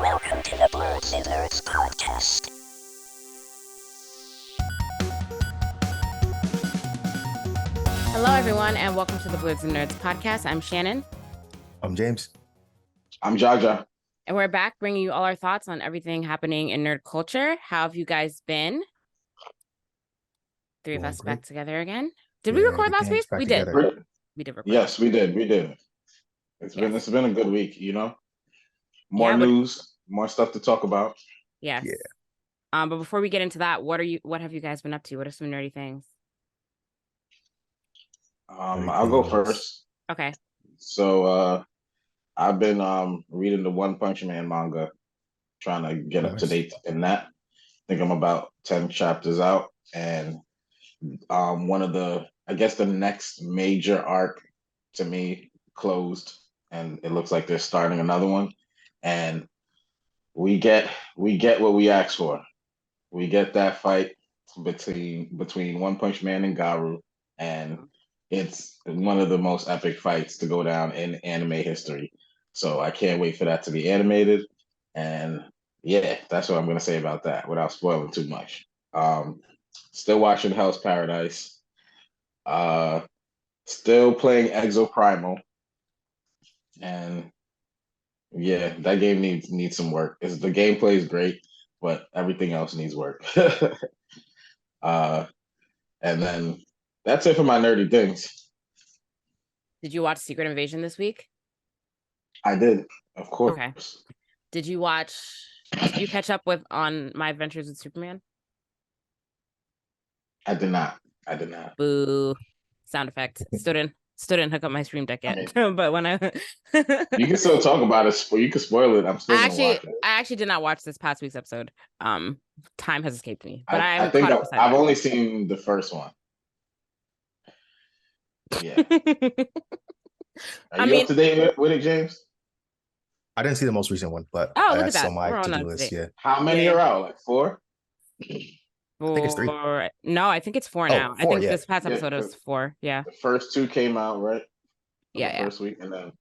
Welcome to the Blerdsnerds podcast. Hello, everyone, and welcome to the Blerdsnerds podcast. I'm Shannon. I'm James. I'm Jaja. And we're back bringing you all our thoughts on everything happening in nerd culture. How have you guys been? Three of us Great. back together again. Did we record last week? We did. We did record. Yes, we did. It's been a good week, More news, more stuff to talk about. Yes. Yeah. But before we get into that, what have you guys been up to? What are some nerdy things? I'll go first. Okay. So I've been reading the One Punch Man manga, trying to get up to date in that. I think I'm about 10 chapters out, and one of the next major arc to me closed, and it looks like they're starting another one, and we get what we asked for. We get that fight between One Punch Man and Garu, and it's one of the most epic fights to go down in anime history. So I can't wait for that to be animated. And yeah, that's what I'm going to say about that without spoiling too much. Still watching Hell's Paradise. Still playing Exoprimal. And yeah, that game needs some work. The gameplay is great, but everything else needs work. And then that's it for my nerdy things. Did you watch Secret Invasion this week? I did, of course. Okay. Did you catch up on My Adventures with Superman? I did not. Boo. Sound effect. Still didn't hook up my Stream Deck yet. But when I you can still talk about it. You can spoil it. I'm still gonna watch it. I actually did not watch this past week's episode. Time has escaped me. But I think I've only seen the first one. Yeah. Are you up to date with it, James? I didn't see the most recent one, but look at that's that. on my to-do list. Yeah. How many are out? Like 4? I think it's 3. No, I think it's 4 now. 4, I think this past episode was 4. Yeah. The first 2 came out, right? First week, and then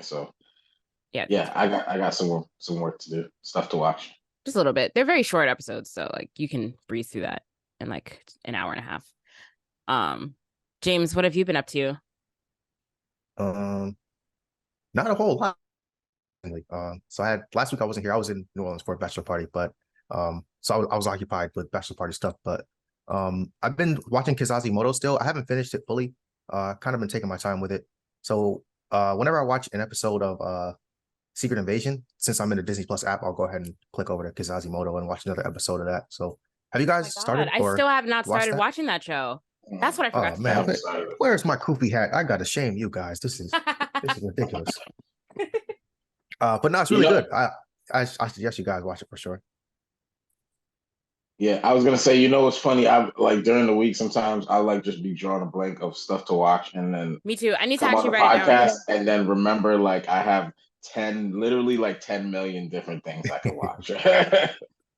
so I got some work to do, stuff to watch. Just a little bit. They're very short episodes, so like you can breeze through that in like an hour and a half. James, what have you been up to? Not a whole lot. So last week I wasn't here. I was in New Orleans for a bachelor party, but so I was occupied with bachelor party stuff. But I've been watching Kizazi still. I haven't finished it fully. Kind of been taking my time with it. So whenever I watch an episode of Secret Invasion, since I'm in the Disney Plus app, I'll go ahead and click over to Kizazi and watch another episode of that. So have you guys started? I still have not started watching that show. That's what I forgot. Oh man, where's my Koofy hat? I gotta shame you guys. This is ridiculous. But no, it's really good. I suggest you guys watch it for sure. Yeah, I was gonna say, what's funny? I like during the week sometimes I like just be drawing a blank of stuff to watch, and then me too. I need to come on actually the write it down. podcast and then remember like I have 10 million different things I can watch.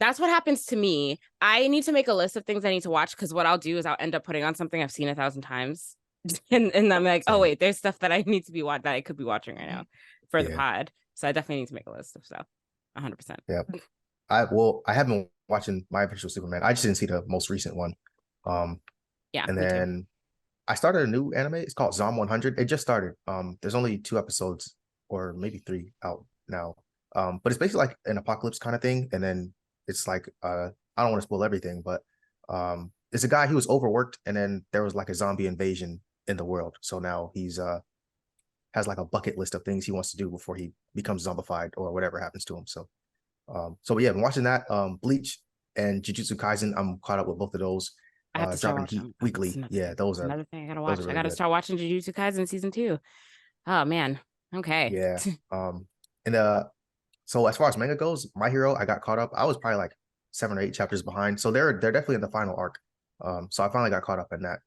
That's what happens to me. I need to make a list of things I need to watch, because what I'll do is I'll end up putting on something I've seen 1,000 times, and I'm like, oh wait, there's stuff that I need to be that I could be watching right now for the pod. So I definitely need to make a list of stuff. 100%. Yeah. I have been watching My Adventures with Superman. I just didn't see the most recent one. And then I started a new anime. It's called Zom 100. It just started. There's only 2 episodes or maybe 3 out now. But it's basically like an apocalypse kind of thing. And then it's like I don't want to spoil everything, but it's a guy who was overworked, and then there was like a zombie invasion in the world. So now he's has like a bucket list of things he wants to do before he becomes zombified or whatever happens to him. So yeah, I've been watching that. Bleach and Jujutsu Kaisen, I'm caught up with both of those. I have to start watching weekly. Those are another thing I gotta watch. Really I gotta start watching Jujutsu Kaisen season 2. Oh man. Okay. Yeah. So as far as manga goes, My Hero, I got caught up. I was probably like 7 or 8 chapters behind. So they're definitely in the final arc. So I finally got caught up in that.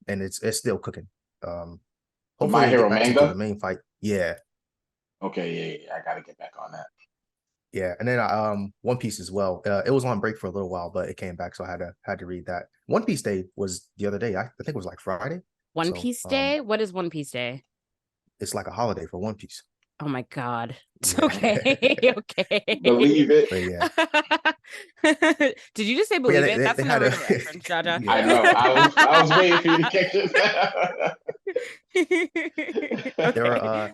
And it's still cooking. Hopefully My Hero manga, the main fight. Yeah. Okay, yeah, I gotta get back on that. Yeah, and then One Piece as well. It was on break for a little while, but it came back, so I had to read that. One Piece Day was the other day. I think it was like Friday. One Piece Day? What is One Piece Day? It's like a holiday for One Piece. Oh my God. Yeah. Okay. Okay. Believe it. But yeah. Did you just say But yeah, believe it? That's they an had original reference, Jaja. yeah. I know. I was waiting for you to catch it. There were Okay.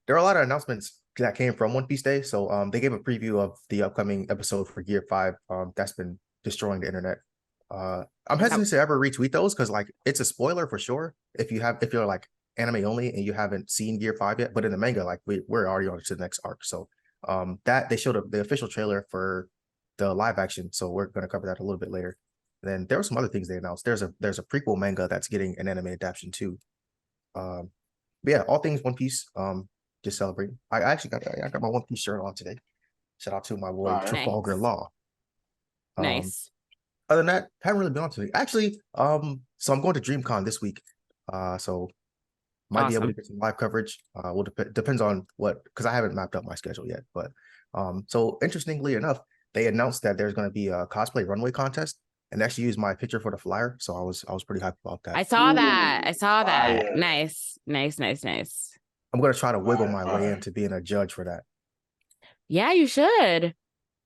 there were a lot of announcements that came from One Piece Day. So they gave a preview of the upcoming episode for Gear 5. That's been destroying the internet. I'm hesitant to ever retweet those because like it's a spoiler for sure if you're like anime only and you haven't seen Gear 5 yet. But in the manga, like we're already on to the next arc. So that they showed the official trailer for the live action. So we're gonna cover that a little bit later. And then there were some other things they announced. There's a prequel manga that's getting an anime adaptation too. But yeah, all things One Piece. Just celebrating. I actually got my One Piece shirt on today. Shout out to my boy Trafalgar Nice. Law. Nice. Other than that, haven't really been on today. Actually, so I'm going to DreamCon this week. So might be able to get some live coverage. Will depends on what, because I haven't mapped out my schedule yet. But so interestingly enough, they announced that there's going to be a cosplay runway contest, and actually used my picture for the flyer. So I was pretty hyped about that. I saw that. Fire. Nice. I'm going to try to wiggle my way into being a judge for that. Yeah, you should.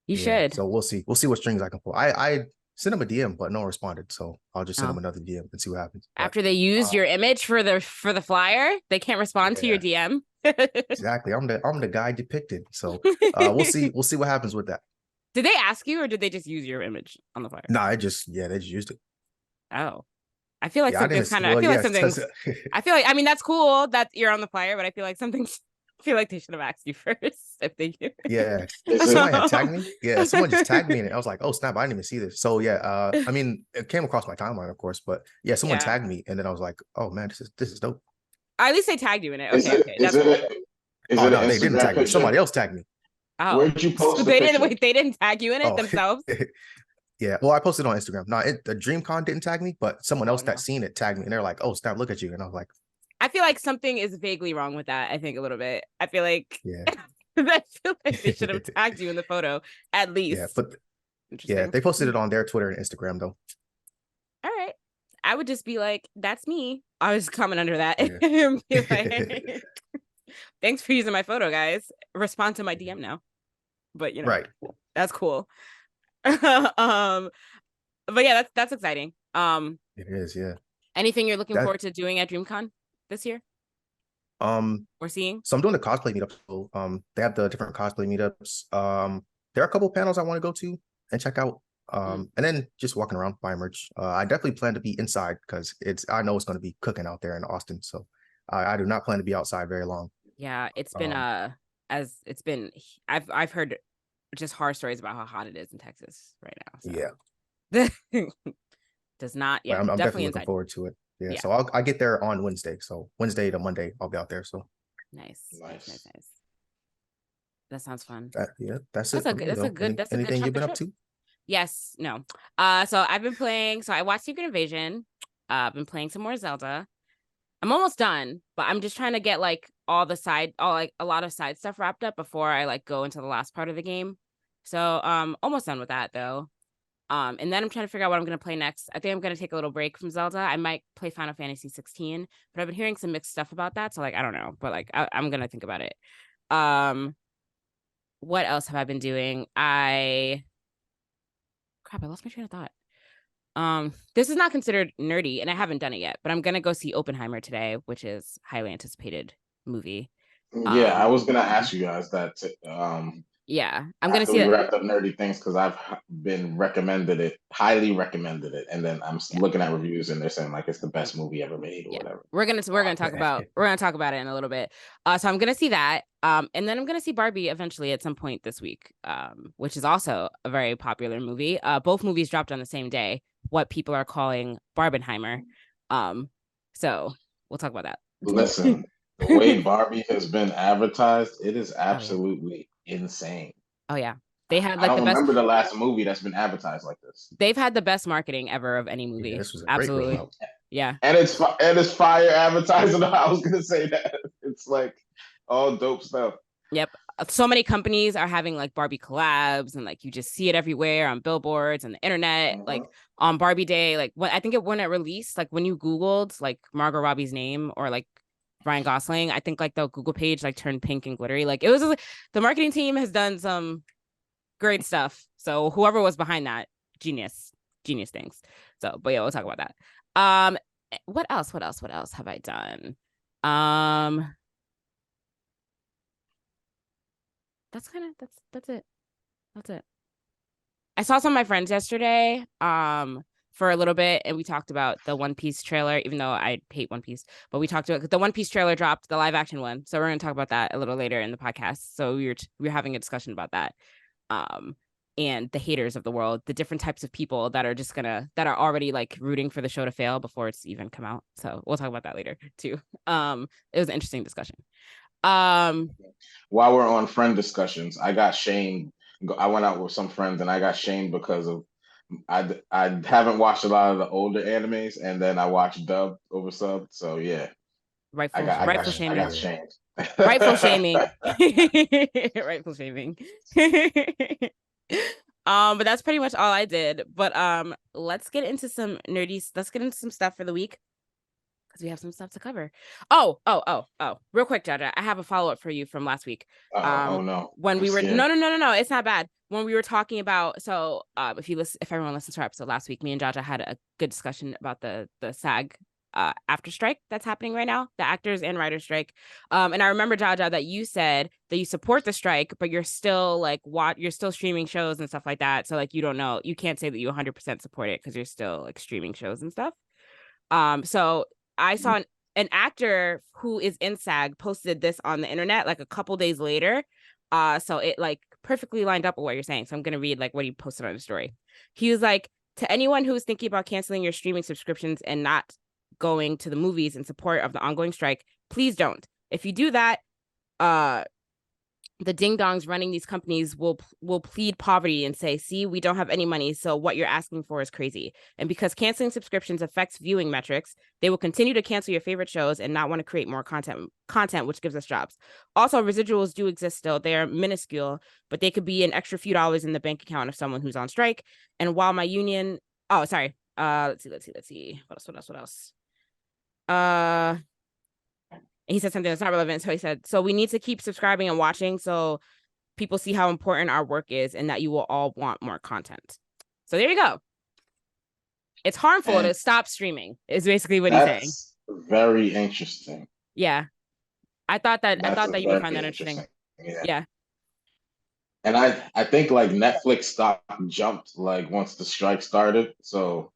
You should. So we'll see. We'll see what strings I can pull. I sent him a DM, but no one responded. So I'll just send him another DM and see what happens. After they used your image for the flyer, they can't respond to your DM. Exactly. I'm the guy depicted. So we'll see. We'll see what happens with that. Did they ask you or did they just use your image on the flyer? No, they just used it. Oh. I feel like something's kind of, I feel like, I mean, that's cool that you're on the flyer, but I feel like I feel like they should have asked you first if they do. Yeah. Someone had tagged me. Yeah. Someone just tagged me in it. I was like, oh, snap. I didn't even see this. So yeah. I mean, it came across my timeline, of course, but yeah, someone tagged me and then I was like, oh man, this is dope. At least they tagged you in it. Okay. That's cool. No, they didn't tag me. Somebody else tagged me. Oh. Where'd you post so they didn't tag you in it themselves? Yeah, well, I posted on Instagram. No, the DreamCon didn't tag me, but someone else that seen it tagged me, and they're like, "Oh, snap! Look at you!" And I was like, "I feel like something is vaguely wrong with that. I think a little bit. I feel like, yeah, I feel like they should have tagged you in the photo at least." Yeah, but yeah, they posted it on their Twitter and Instagram though. All right, I would just be like, "That's me." I was comment under that. Yeah. Be like, thanks for using my photo, guys. Respond to my DM now. But right, that's cool. But yeah, that's exciting. It is, yeah. Anything you're looking forward to doing at DreamCon this year? Or seeing? So I'm doing the cosplay meetup. So they have the different cosplay meetups. There are a couple of panels I want to go to and check out. And then just walking around buying merch. I definitely plan to be inside because I know it's going to be cooking out there in Austin. So I do not plan to be outside very long. Yeah, it's been I've heard just horror stories about how hot it is in Texas right now. So. Yeah. Does not. Yeah, I'm definitely looking inside. forward to it. Yeah. So I'll get there on Wednesday. So Wednesday to Monday, I'll be out there. So nice. That sounds fun. That's it. That's a good. Anything you've been up to? Yes. No. So I've been playing. So I watched Secret Invasion. I've been playing some more Zelda. I'm almost done, but I'm just trying to get like a lot of side stuff wrapped up before I like go into the last part of the game. So almost done with that though. And then I'm trying to figure out what I'm gonna play next. I think I'm gonna take a little break from Zelda. I might play Final Fantasy 16, but I've been hearing some mixed stuff about that. So like I don't know, but like I'm gonna think about it. What else have I been doing? I lost my train of thought. This is not considered nerdy, and I haven't done it yet, but I'm gonna go see Barbenheimer today, which is highly anticipated movie. Yeah, I was gonna ask you guys that. Yeah, I'm gonna see it. Wrapped up nerdy things because I've been highly recommended it, and then I'm looking at reviews and they're saying like it's the best movie ever made or whatever. We're gonna talk about it in a little bit. So I'm gonna see that. And then I'm gonna see Barbie eventually at some point this week. Which is also a very popular movie. Both movies dropped on the same day. What people are calling Barbenheimer. So we'll talk about that. Listen, the way Barbie has been advertised, it is absolutely insane. Oh yeah. They had like I don't remember the last movie that's been advertised like this. They've had the best marketing ever of any movie. Yeah, this was absolutely. Yeah. And it's fire advertising. I was gonna say that. It's like all dope stuff. Yep. So many companies are having like Barbie collabs and like you just see it everywhere on billboards and the internet, like on Barbie Day, like when it released, like when you Googled like Margot Robbie's name or like Ryan Gosling. I think like the Google page like turned pink and glittery. Like it was like, the marketing team has done some great stuff. So whoever was behind that, genius things. So, but yeah, we'll talk about that. What else have I done? That's it. That's it. I saw some of my friends yesterday for a little bit, and we talked about the One Piece trailer, even though I hate One Piece, but we talked about the One Piece trailer dropped, the live action one. So we're going to talk about that a little later in the podcast. So we were having a discussion about that. And the haters of the world, the different types of people that are already like rooting for the show to fail before it's even come out. So we'll talk about that later too. It was an interesting discussion. While we're on friend discussions, I got shamed. I went out with some friends and I got shamed because of I haven't watched a lot of the older animes, and then I watched dub over sub. So yeah, rightful shaming. I got shamed. Rightful shaming. Rightful shaming. But that's pretty much all I did. But let's get into some stuff for the week, because we have some stuff to cover. Oh, real quick, Jaja, I have a follow-up for you from last week. Oh no. When we were no, it's not bad. When we were talking about, so if everyone listens to our episode last week, me and Jaja had a good discussion about the SAG after strike that's happening right now, the actors and writers strike. And I remember, Jaja, that you said that you support the strike, but you're still like you're still streaming shows and stuff like that. So like you don't know, you can't say that you 100% support it because you're still like streaming shows and stuff. So I saw an actor who is in SAG posted this on the internet like a couple days later. So it like perfectly lined up with what you're saying. So I'm gonna read like what he posted on the story. He was like, to anyone who is thinking about canceling your streaming subscriptions and not going to the movies in support of the ongoing strike, please don't. If you do that, the ding-dongs running these companies will plead poverty and say, see, we don't have any money, so what you're asking for is crazy. And because canceling subscriptions affects viewing metrics, they will continue to cancel your favorite shows and not want to create more content, which gives us jobs. Also, residuals do exist still. They are minuscule, but they could be an extra few dollars in the bank account of someone who's on strike. And while my union... Oh, sorry. Let's see. What else? He said something that's not relevant. So he said, so we need to keep subscribing and watching so people see how important our work is and that you will all want more content. So there you go. It's harmful to stop streaming is basically what he's saying. Very interesting. Yeah. I thought that you would find that interesting. Yeah. And I think like Netflix stock jumped like once the strike started. So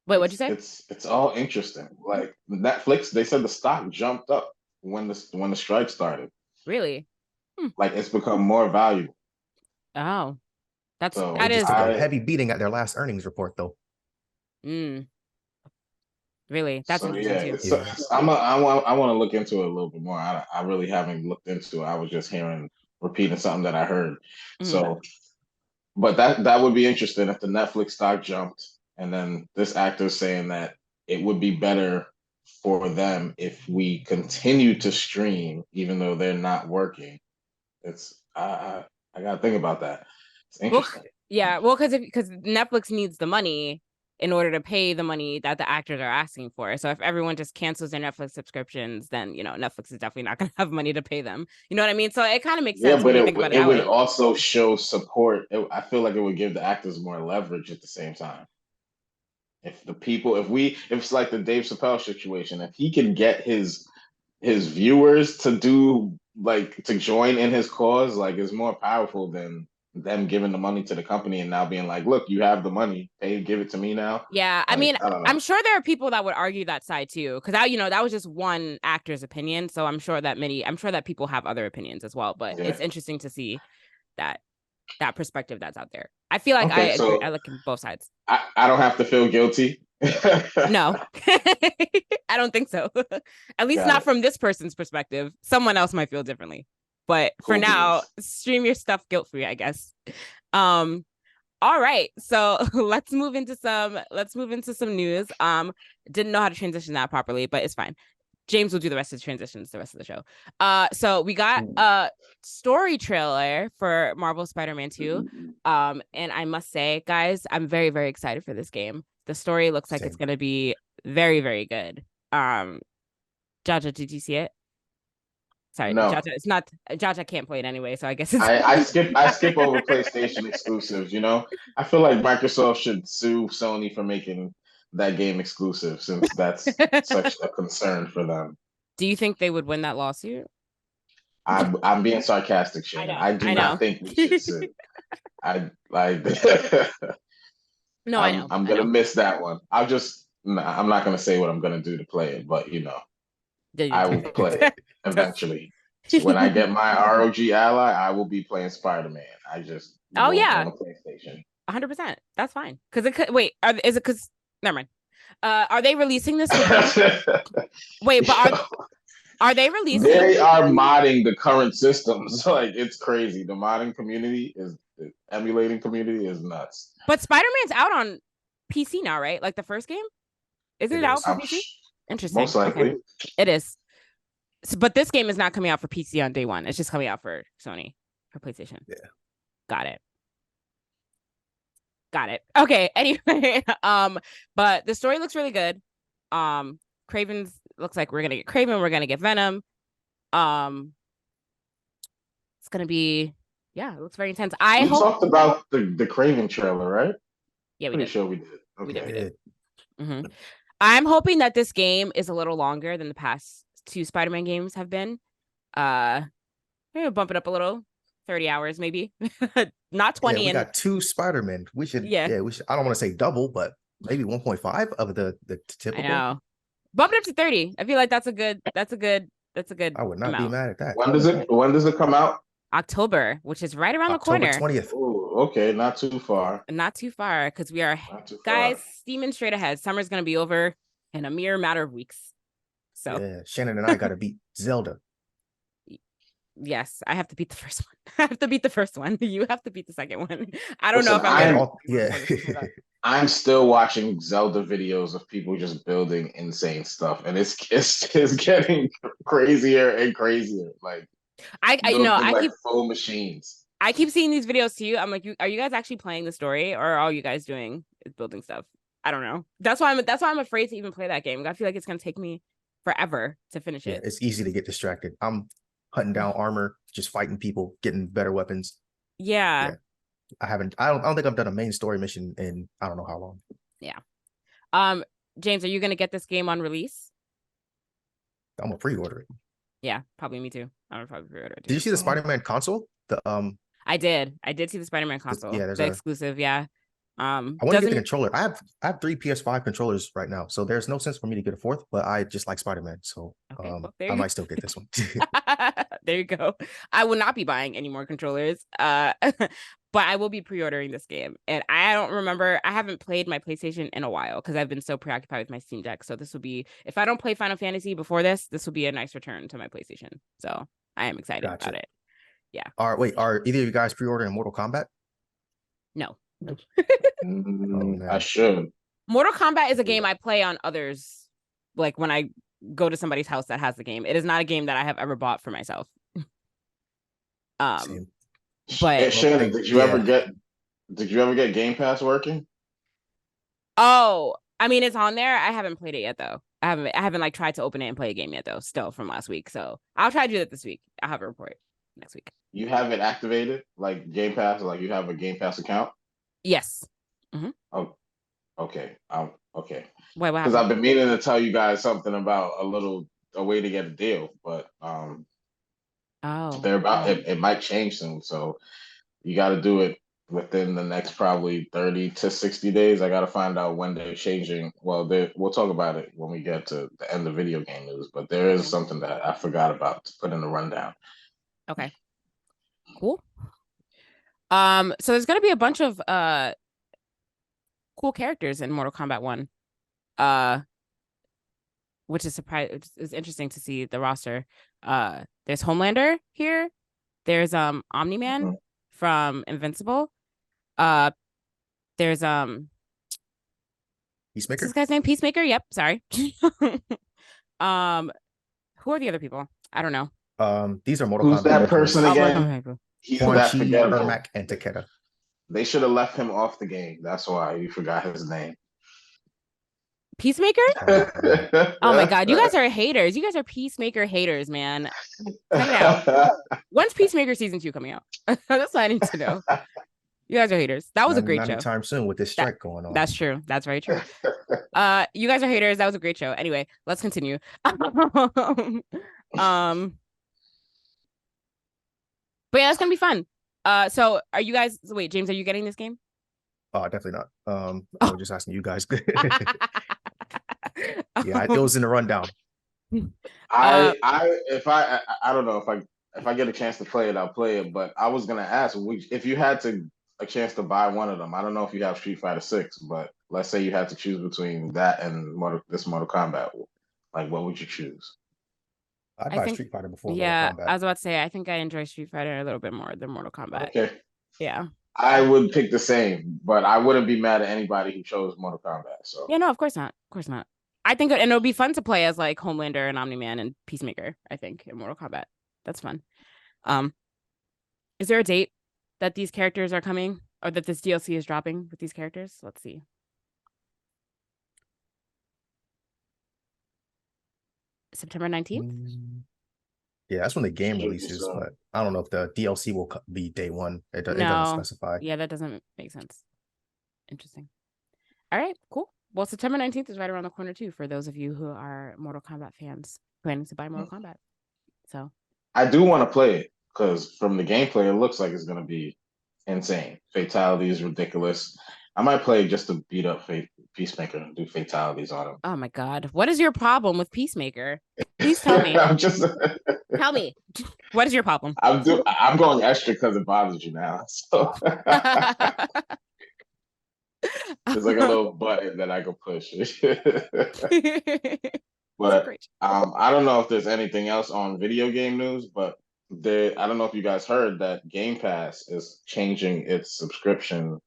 wait, what'd you say? It's all interesting. Like Netflix, they said the stock jumped up when the strike started. Really? Like it's become more valuable. Oh, that is is a heavy beating at their last earnings report, though. Really, that's interesting too. So I want to look into it a little bit more. I really haven't looked into it. I was just repeating something that I heard. So, but that would be interesting if the Netflix stock jumped. And then this actor is saying that it would be better for them if we continue to stream, even though they're not working. I gotta think about that. It's interesting. Because Netflix needs the money in order to pay the money that the actors are asking for. So if everyone just cancels their Netflix subscriptions, then Netflix is definitely not going to have money to pay them. You know what I mean? So it kind of makes sense. Yeah, but it would also show support. I feel like it would give the actors more leverage at the same time. If it's like the Dave Chappelle situation, if he can get his viewers to join in his cause, like it's more powerful than them giving the money to the company and now being like, look, you have the money, give it to me now. Yeah, I mean, I'm sure there are people that would argue that side too, because that was just one actor's opinion. So I'm sure that people have other opinions as well. But it's interesting to see that perspective that's out there. I feel like I agree. I look at both sides. I don't have to feel guilty. No, I don't think so. At least not from this person's perspective. Someone else might feel differently. But for now, stream your stuff guilt-free, I guess. All right. So let's move into some news. Didn't know how to transition that properly, but it's fine. James will do the rest of the transitions the rest of the show. So we got a story trailer for Marvel Spider-Man 2. And I must say, guys, I'm very, very excited for this game. The story looks like it's going to be very, very good. Jaja, did you see it? Sorry, No. Jaja. It's not Jaja can't play it anyway, so I guess it's I skip over PlayStation exclusives. I feel like Microsoft should sue Sony for making that game exclusive, since that's such a concern for them. Do you think they would win that lawsuit? I'm being sarcastic, Shannon. I do not think we should sue. I like. No, I know. I'm gonna miss that one. I'm not gonna say what I'm gonna do to play it, but I will play it eventually. So when I get my ROG Ally, I will be playing Spider-Man. I just won't own a PlayStation. 100%. That's fine. Because it could wait. Is it because? Never mind. Are they releasing this? Wait, but are they releasing? They are modding the current systems. Like, it's crazy. The modding community the emulating community is nuts. But Spider-Man's out on PC now, right? Like the first game, isn't it out for PC? Interesting. Most likely, okay. It is. So, but this game is not coming out for PC on day one. It's just coming out for Sony, for PlayStation. Yeah. Got it. Okay. Anyway, but the story looks really good. Craven's looks like we're gonna get Craven. We're gonna get Venom. It's gonna be, it looks very intense. We talked about the Craven trailer, right? Yeah, we Pretty did. sure we did. Okay. We did. Mm-hmm. I'm hoping that this game is a little longer than the past 2 Spider-Man games have been. Maybe bump it up a little, 30 hours maybe, not 20. We got 2 Spider-Man. We should. We should. I don't want to say double, but maybe 1.5 of the typical. I know. Bump it up to 30. I feel like that's a good. I would not be mad at that. When does it come out? October, which is right around the corner. October 20th. Ooh, okay, not too far. Not too far, because we are, guys, steaming straight ahead. Summer's gonna be over in a mere matter of weeks. So Shannon and I got to beat Zelda. Yes, I have to beat the first one. I have to beat the first one. You have to beat the second one. I don't know if I'm I'm still watching Zelda videos of people just building insane stuff, and it's getting crazier and crazier. Like, I keep full machines. I keep seeing these videos too. I'm like, are you guys actually playing the story, or are all you guys doing is building stuff? I don't know. That's why I'm afraid to even play that game. I feel like it's gonna take me forever to finish it. It's easy to get distracted. I'm hunting down armor, just fighting people, getting better weapons. Yeah. I don't think I've done a main story mission in I don't know how long. Yeah. James, are you gonna get this game on release? I'm gonna pre-order it. Yeah, probably me too. I'm gonna probably pre-order it too. Did you see the Spider-Man console? I did see the Spider-Man console. Yeah, there's the exclusive. Yeah. I want to get the controller. I have 3 PS5 controllers right now, so there's no sense for me to get a 4th. But I just like Spider-Man, so I might still get this one. There you go. I will not be buying any more controllers, but I will be pre-ordering this game. And I don't remember. I haven't played my PlayStation in a while because I've been so preoccupied with my Steam Deck. So this will be, if I don't play Final Fantasy before this will be a nice return to my PlayStation. So I am excited about it. Yeah. Are either of you guys pre-ordering Mortal Kombat? No. I should. Mortal Kombat is a game I play on others, like when I go to somebody's house that has the game. It is not a game that I have ever bought for myself. Same. But Shannon, did you ever get Game Pass working? Oh, I mean, it's on there. I haven't played it yet though. I haven't like tried to open it and play a game yet though, still from last week. So I'll try to do that this week. I'll have a report next week. You have it activated, like Game Pass, like you have a Game Pass account? Yes. Mm-hmm. Oh, okay. Okay. Wait, because I've been meaning to tell you guys something about a way to get a deal, but it might change soon. So you got to do it within the next probably 30 to 60 days. I got to find out when they're changing. Well, we'll talk about it when we get to the end of video game news. But there is something that I forgot about to put in the rundown. Okay. Cool. So there's gonna be a bunch of cool characters in Mortal Kombat 1. Which is it's interesting to see the roster. There's Homelander here. There's Omni-Man from Invincible. There's Peacemaker. What's this guy's name? Peacemaker. Yep. Sorry. Who are the other people? I don't know. These are Mortal Kombat. Who's that person again? He's that forgettable. And Takeda. They should have left him off the game. That's why you forgot his name. Peacemaker? Oh, Oh my God, you guys are haters. You guys are Peacemaker haters, man. Cut it out. When's Peacemaker season 2 coming out? That's what I need to know. You guys are haters. That was a great not show. anytime soon with this strike going on. That's true. That's very true. You guys are haters. That was a great show. Anyway, let's continue. But yeah, that's gonna be fun. So are you guys? Wait, James, are you getting this game? Oh, definitely not. I was just asking you guys. Yeah, it was in the rundown. I don't know if I get a chance to play it, I'll play it. But I was gonna ask, if you had a chance to buy one of them, I don't know if you have Street Fighter 6, but let's say you had to choose between that and this Mortal Kombat, like what would you choose? I'd buy Street Fighter before Mortal Kombat. I was about to say, I think I enjoy Street Fighter a little bit more than Mortal Kombat. Okay. Yeah. I would pick the same, but I wouldn't be mad at anybody who chose Mortal Kombat. So yeah, no, of course not. Of course not. I think, and it'll be fun to play as like Homelander and Omni-Man and Peacemaker, I think, in Mortal Kombat. That's fun. Is there a date that these characters are coming or that this DLC is dropping with these characters? Let's see. September 19th? Yeah, that's when the game releases, but I don't know if the DLC will be day one. It doesn't specify. Yeah, that doesn't make sense. Interesting. All right, cool. Well, September 19th is right around the corner too for those of you who are Mortal Kombat fans planning to buy Mortal Kombat. So I do want to play it because from the gameplay, it looks like it's going to be insane. Fatality is ridiculous. I might play just to beat up Peacemaker and do fatalities on him. Oh my God. What is your problem with Peacemaker? Please tell me. Tell me. What is your problem? I'm going extra because it bothers you now. So there's like a little button that I can push. But I don't know if there's anything else on video game news, but I don't know if you guys heard that Game Pass is changing its subscription.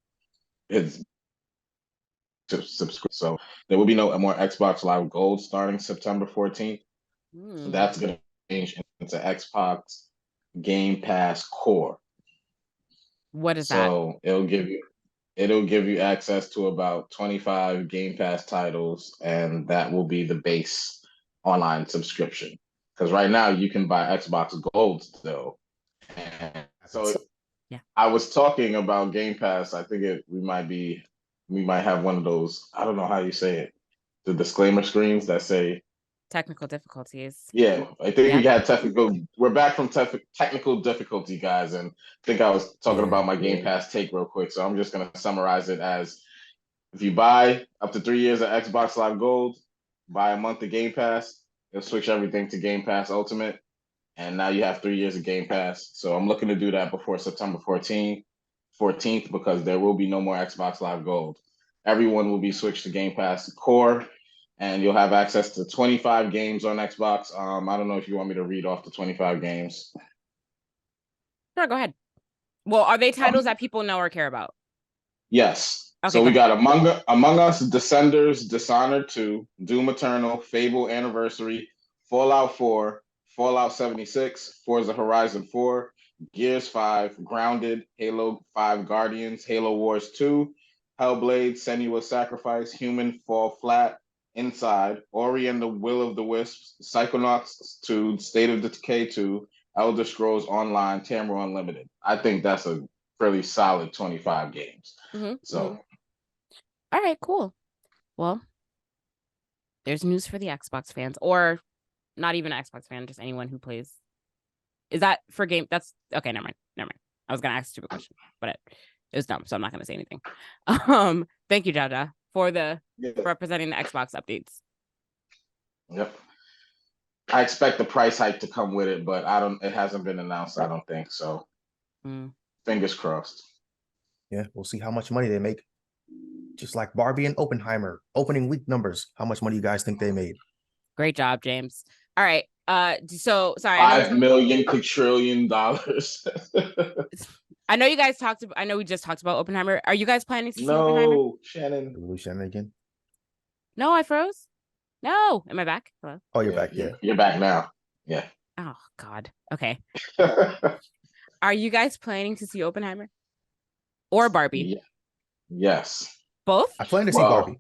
So there will be no more Xbox Live Gold starting September 14th. That's going to change into Xbox Game Pass Core. What is that? So it'll give you access to about 25 Game Pass titles, and that will be the base online subscription. Because right now you can buy Xbox Gold still. And so yeah, I was talking about Game Pass. I think we might have one of those, I don't know how you say it, the disclaimer screens that say technical difficulties. Yeah, I think we got we're back from technical difficulty, guys. And I think I was talking about my Game Pass take real quick. So I'm just going to summarize it as if you buy up to 3 years of Xbox Live Gold, buy a month of Game Pass, it'll switch everything to Game Pass Ultimate. And now you have 3 years of Game Pass. So I'm looking to do that before September 14th, because there will be no more Xbox Live Gold. Everyone will be switched to Game Pass Core, and you'll have access to 25 games on Xbox. I don't know if you want me to read off the 25 games. Sure, go ahead. Well, are they titles that people know or care about? Yes. Okay, so we got Among Us, Descenders, Dishonored 2, Doom Eternal, Fable Anniversary, Fallout 4, Fallout 76, Forza Horizon 4, Gears 5, Grounded, Halo 5 Guardians, Halo Wars 2, Hellblade, Senua's Sacrifice, Human Fall Flat, Inside, Ori and the Will of the Wisps, Psychonauts 2, State of Decay 2, Elder Scrolls Online, Tamriel Unlimited. I think that's a fairly solid 25 games. All right, cool. Well, there's news for the Xbox fans, or not even an Xbox fan, just anyone who plays. Is that for game? That's okay. Never mind. I was gonna ask a stupid question, but it was dumb, so I'm not gonna say anything. Thank you, Jaja, for representing the Xbox updates. Yep. I expect the price hike to come with it, but it hasn't been announced, I don't think so. Fingers crossed. Yeah, we'll see how much money they make. Just like Barbie and Oppenheimer, opening week numbers. How much money you guys think they made? Great job, James. All right. So sorry. $5 million quadrillion. I know you guys I know we just talked about Oppenheimer. Are you guys planning to see Oppenheimer? No, Shannon. Lose Shannon again? No, I froze. No. Am I back? Hello? Oh, you're back. Yeah. You're back now. Yeah. Oh, God. Okay. Are you guys planning to see Oppenheimer? Or Barbie? Yeah. Yes. Both? I plan to see Barbie.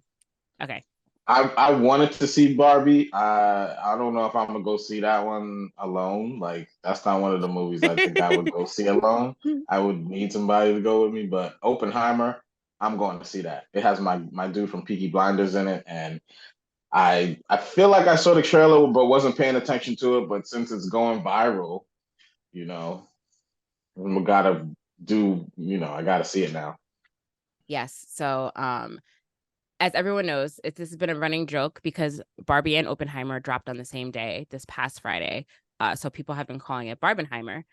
Okay. I wanted to see Barbie. I don't know if I'm gonna go see that one alone. Like that's not one of the movies I think I would go see alone. I would need somebody to go with me. But Oppenheimer, I'm going to see that. It has my dude from Peaky Blinders in it, and I feel like I saw the trailer but wasn't paying attention to it. But since it's going viral, you know, we gotta do. I gotta see it now. Yes. So, as everyone knows, this has been a running joke because Barbie and Oppenheimer dropped on the same day this past Friday. So people have been calling it Barbenheimer.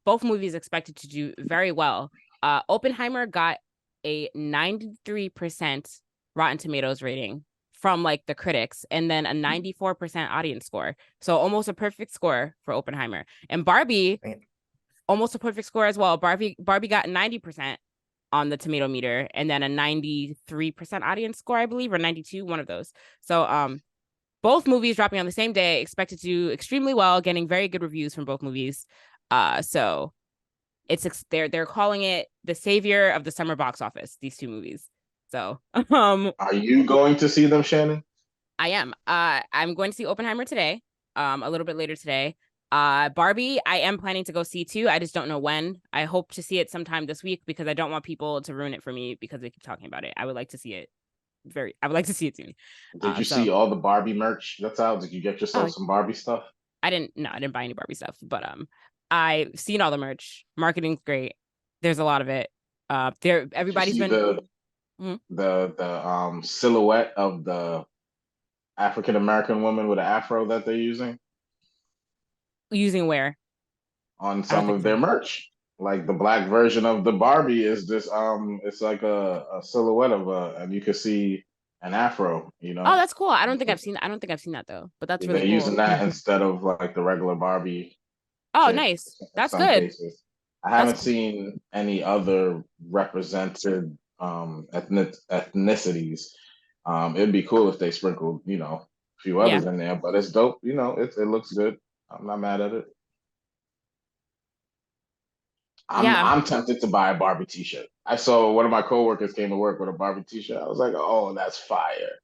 Both movies expected to do very well. Oppenheimer got a 93% Rotten Tomatoes rating from like the critics, and then a 94% audience score. So almost a perfect score for Oppenheimer. And Barbie, almost a perfect score as well. Barbie got 90% on the tomato meter, and then a 93% audience score, I believe, or 92, one of those. So both movies dropping on the same day, expected to do extremely well, getting very good reviews from both movies. So they're calling it the savior of the summer box office, these two movies. So are you going to see them, Shannon? I am. I'm going to see Oppenheimer today, a little bit later today. Barbie, I am planning to go see too. I just don't know when. I hope to see it sometime this week because I don't want people to ruin it for me because they keep talking about it. I would like to see it soon. Did you see all the Barbie merch that's out? Did you get yourself some Barbie stuff? I didn't buy any Barbie stuff, but I've seen all the merch. Marketing's great. There's a lot of it. Everybody's been the silhouette of the African American woman with an afro that they're using where on some of their merch. Like the black version of the Barbie is this it's like a silhouette of and you can see an afro, Oh, that's cool. I don't think I've seen that though, but that's really they're cool. using that instead of like the regular Barbie. Oh, nice. That's good. Cases. I haven't seen any other represented ethnicities. It'd be cool if they sprinkled, a few others in there, but it's dope. It looks good. I'm not mad at it. I'm tempted to buy a Barbie t-shirt. I saw one of my coworkers came to work with a Barbie t-shirt. I was like, oh, that's fire.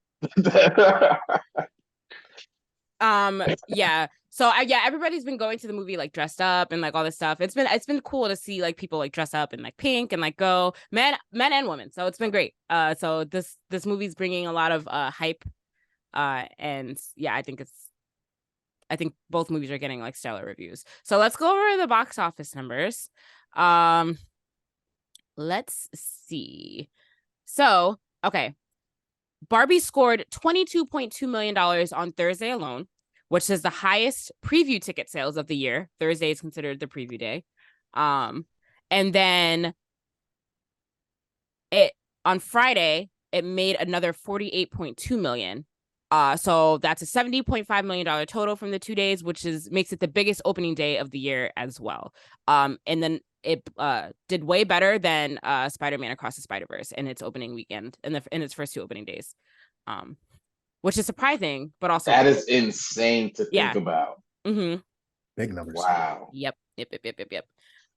Yeah. So everybody's been going to the movie like dressed up and like all this stuff. It's been cool to see like people like dress up in like pink and like go men and women. So it's been great. So this movie's bringing a lot of hype. And yeah, I think both movies are getting like stellar reviews. So let's go over the box office numbers. Let's see. So, okay. Barbie scored $22.2 million on Thursday alone, which is the highest preview ticket sales of the year. Thursday is considered the preview day. And then on Friday, it made another $48.2 million. So that's a $70.5 million total from the 2 days, which makes it the biggest opening day of the year as well. And then it did way better than Spider-Man Across the Spider-Verse in its opening weekend in its first 2 opening days, which is surprising, but also that is insane to think about. Mm-hmm. Big numbers. Wow. Yep.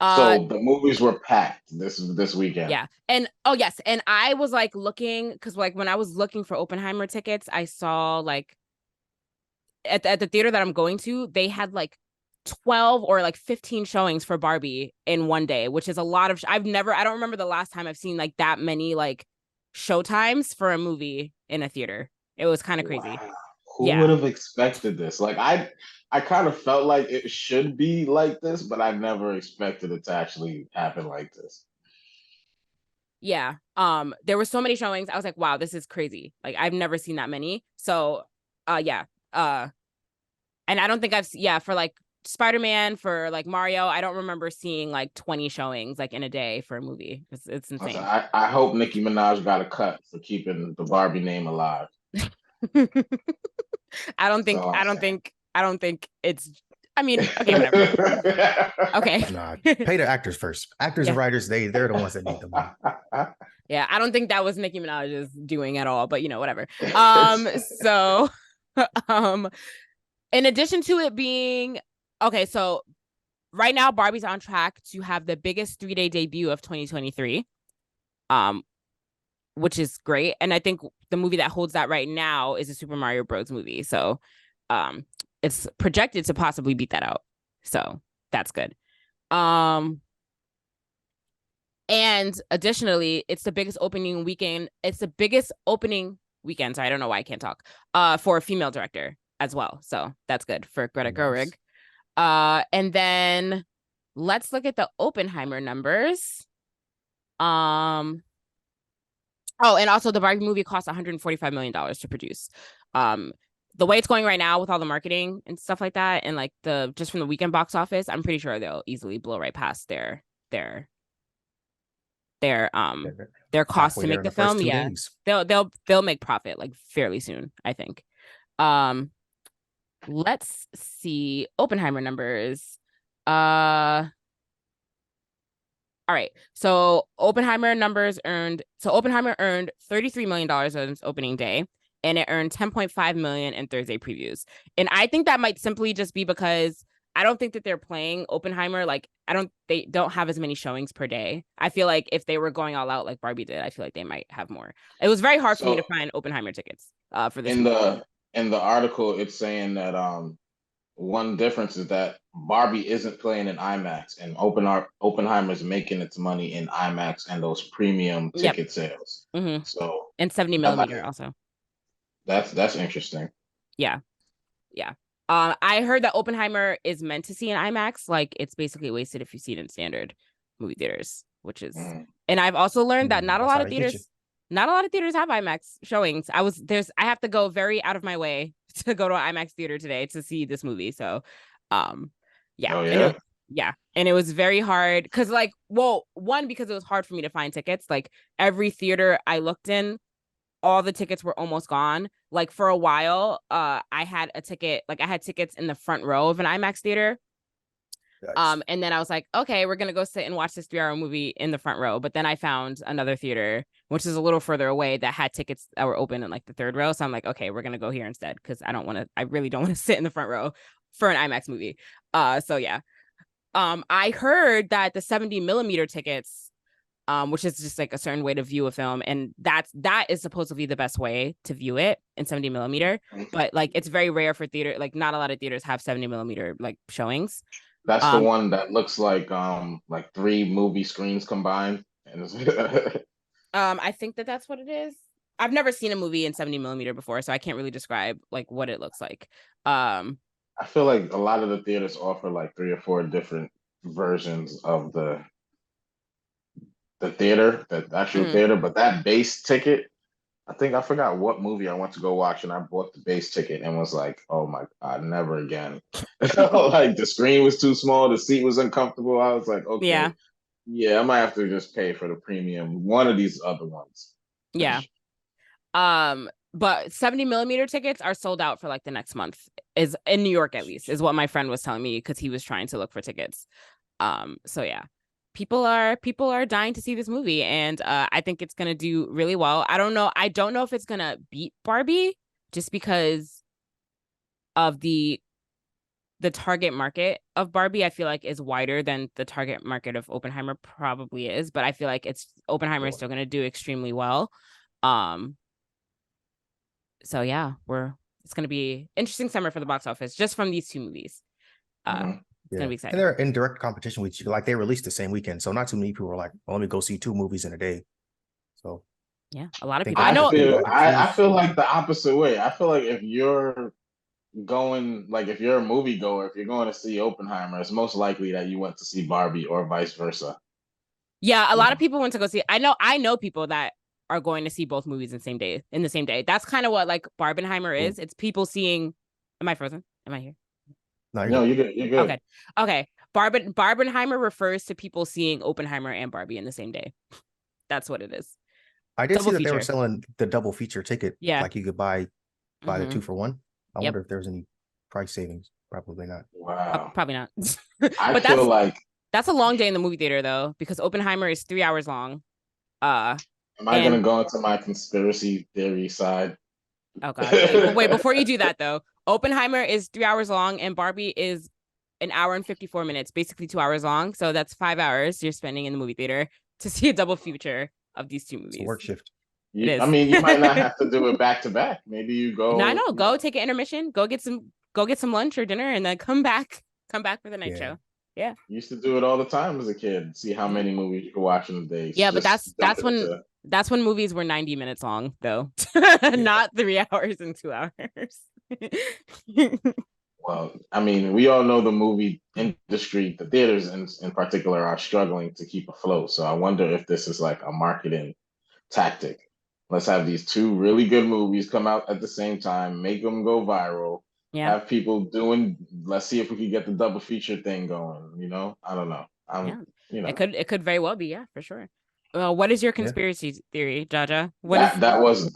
So the movies were packed this weekend. Yeah. And oh yes, and I was like looking because like when I was looking for Oppenheimer tickets, I saw like at the theater that I'm going to, they had like 12 or like 15 showings for Barbie in one day, which is a lot of I don't remember the last time I've seen like that many like show times for a movie in a theater. It was kind of crazy. Wow. Who would have expected this? Like I kind of felt like it should be like this, but I never expected it to actually happen like this. Yeah. There were so many showings. I was like, wow, this is crazy. Like I've never seen that many. So yeah. And I don't think for like Spider-Man, for like Mario, I don't remember seeing like 20 showings like in a day for a movie. It's insane. I hope Nicki Minaj got a cut for keeping the Barbie name alive. I don't think it's I mean, okay, whatever. Okay. Nah, pay the actors first. Actors and writers, they're the ones that need the money. Yeah, I don't think that was Nicki Minaj's doing at all, but whatever. So in addition to it being okay, so right now Barbie's on track to have the biggest 3-day debut of 2023. which is great. And I think the movie that holds that right now is a Super Mario Bros. Movie. So it's projected to possibly beat that out. So that's good. And additionally, it's the biggest opening weekend. It's the biggest opening weekend. So I don't know why I can't talk. For a female director as well. So that's good for Greta Gerwig. And then let's look at the Oppenheimer numbers. Oh, and also the Barbie movie cost $145 million to produce. The way it's going right now with all the marketing and stuff like that, and like just from the weekend box office, I'm pretty sure they'll easily blow right past their cost to make the film. Yeah, they'll make profit like fairly soon, I think. Let's see Oppenheimer numbers. All right. So Oppenheimer earned $33 million on its opening day, and it earned $10.5 million in Thursday previews. And I think that might simply just be because I don't think that they're playing Oppenheimer. Like, they don't have as many showings per day. I feel like if they were going all out like Barbie did, I feel like they might have more. It was very hard for me to find Oppenheimer tickets for this. In the article, it's saying that one difference is that Barbie isn't playing in IMAX, and Oppenheimer's making its money in IMAX and those premium ticket sales. Mm-hmm. So and 70 millimeter also. That's interesting. Yeah. I heard that Oppenheimer is meant to see in IMAX. Like, it's basically wasted if you see it in standard movie theaters, which is. And I've also learned that not a lot of theaters have IMAX showings. I have to go very out of my way to go to an IMAX theater today to see this movie. So, yeah. Oh, yeah? And it was very hard because, like, one, because it was hard for me to find tickets. Like, every theater I looked in, all the tickets were almost gone. Like, for a while, I had tickets in the front row of an IMAX theater. Nice. And then I was like, okay, we're gonna go sit and watch this 3-hour movie in the front row. But then I found another theater, which is a little further away, that had tickets that were open in like the third row. So I'm like, okay, we're gonna go here instead because I really don't want to sit in the front row for an IMAX movie. So yeah. I heard that the 70 millimeter tickets, which is just like a certain way to view a film, and that is supposed to be the best way to view it in 70 millimeter. But like, it's very rare for theater. Like, not a lot of theaters have 70 millimeter like showings. That's the one that looks like 3 movie screens combined. I think that's what it is. I've never seen a movie in 70 millimeter before, so I can't really describe like what it looks like. I feel like a lot of the theaters offer like 3 or 4 different versions of the theater, the actual theater, but that base ticket, I forgot what movie I went to go watch, and I bought the base ticket and was like, oh my God, never again. Like, the screen was too small, the seat was uncomfortable. I was like, okay, yeah, I might have to just pay for the premium, one of these other ones. Yeah. But 70 millimeter tickets are sold out for like the next month, is in New York, at least, is what my friend was telling me, because he was trying to look for tickets. So yeah. People are dying to see this movie, and I think it's gonna do really well. I don't know if it's gonna beat Barbie, just because of the target market of Barbie. I feel like is wider than the target market of Oppenheimer probably is, but I feel like Oppenheimer is still gonna do extremely well. So yeah, it's gonna be interesting summer for the box office just from these 2 movies. It's gonna be exciting. And they're in direct competition with you. Like, they released the same weekend, so not too many people were like, well, let me go see 2 movies in a day. So yeah, a lot of people. I feel like the opposite way. I feel like if you're going, like, if you're a movie goer, if you're going to see Oppenheimer, it's most likely that you went to see Barbie or vice versa. Yeah, a lot of people went to go see. I know people that are going to see both movies in the same day. That's kind of what like Barbenheimer is. It's people seeing. Am I frozen? Am I here? No, you're good. You're good. Okay. Barbenheimer refers to people seeing Oppenheimer and Barbie in the same day. That's what it is. I did see that they were selling the double feature ticket. Yeah. Like, you could buy the 2 for 1. I wonder if there's any price savings. Probably not. Wow. Probably not. I feel like that's a long day in the movie theater, though, because Oppenheimer is 3 hours long. Am I going to go into my conspiracy theory side? Oh God! Wait, before you do that though, Oppenheimer is 3 hours long, and Barbie is 1 hour and 54 minutes, basically 2 hours long. So that's 5 hours you're spending in the movie theater to see a double feature of these 2 movies. It's a work shift. It I is. mean, you might not have to do it back to back. Maybe you go. No, I know. Go take an intermission. Go get some lunch or dinner, and then come back for the night show. Yeah. Used to do it all the time as a kid. See how many movies you could watch in a day. Yeah, but that's when movies were 90 minutes long, though. Not 3 hours and 2 hours. Well, I mean, we all know the movie industry, the theaters in particular, are struggling to keep afloat. So I wonder if this is like a marketing tactic. Let's have these two really good movies come out at the same time, make them go viral. Yeah. Have people doing. Let's see if we can get the double feature thing going. I don't know. It could very well be. Yeah, for sure. Well, what is your conspiracy theory, Jaja? That was it.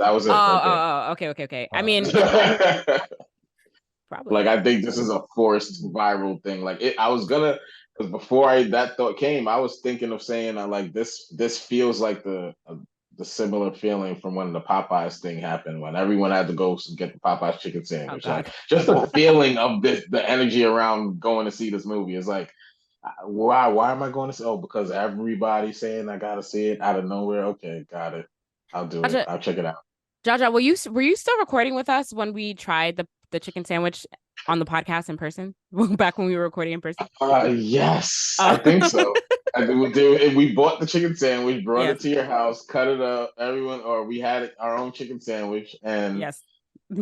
Okay. I mean, probably. Like, I think this is a forced viral thing. Like, I was gonna, because before that thought came, I was thinking of saying, like, this feels like the similar feeling from when the Popeyes thing happened, when everyone had to go get the Popeyes chicken sandwich. Like, just the feeling of the energy around going to see this movie is like, why am I going to see? Oh, because everybody's saying I gotta see it out of nowhere. Okay, got it. I'll do it. I'll check it out. Jaja, were you still recording with us when we tried the chicken sandwich on the podcast in person? Back when we were recording in person? Yes, I think so. We bought the chicken sandwich, brought it to your house, cut it up. We had our own chicken sandwich, and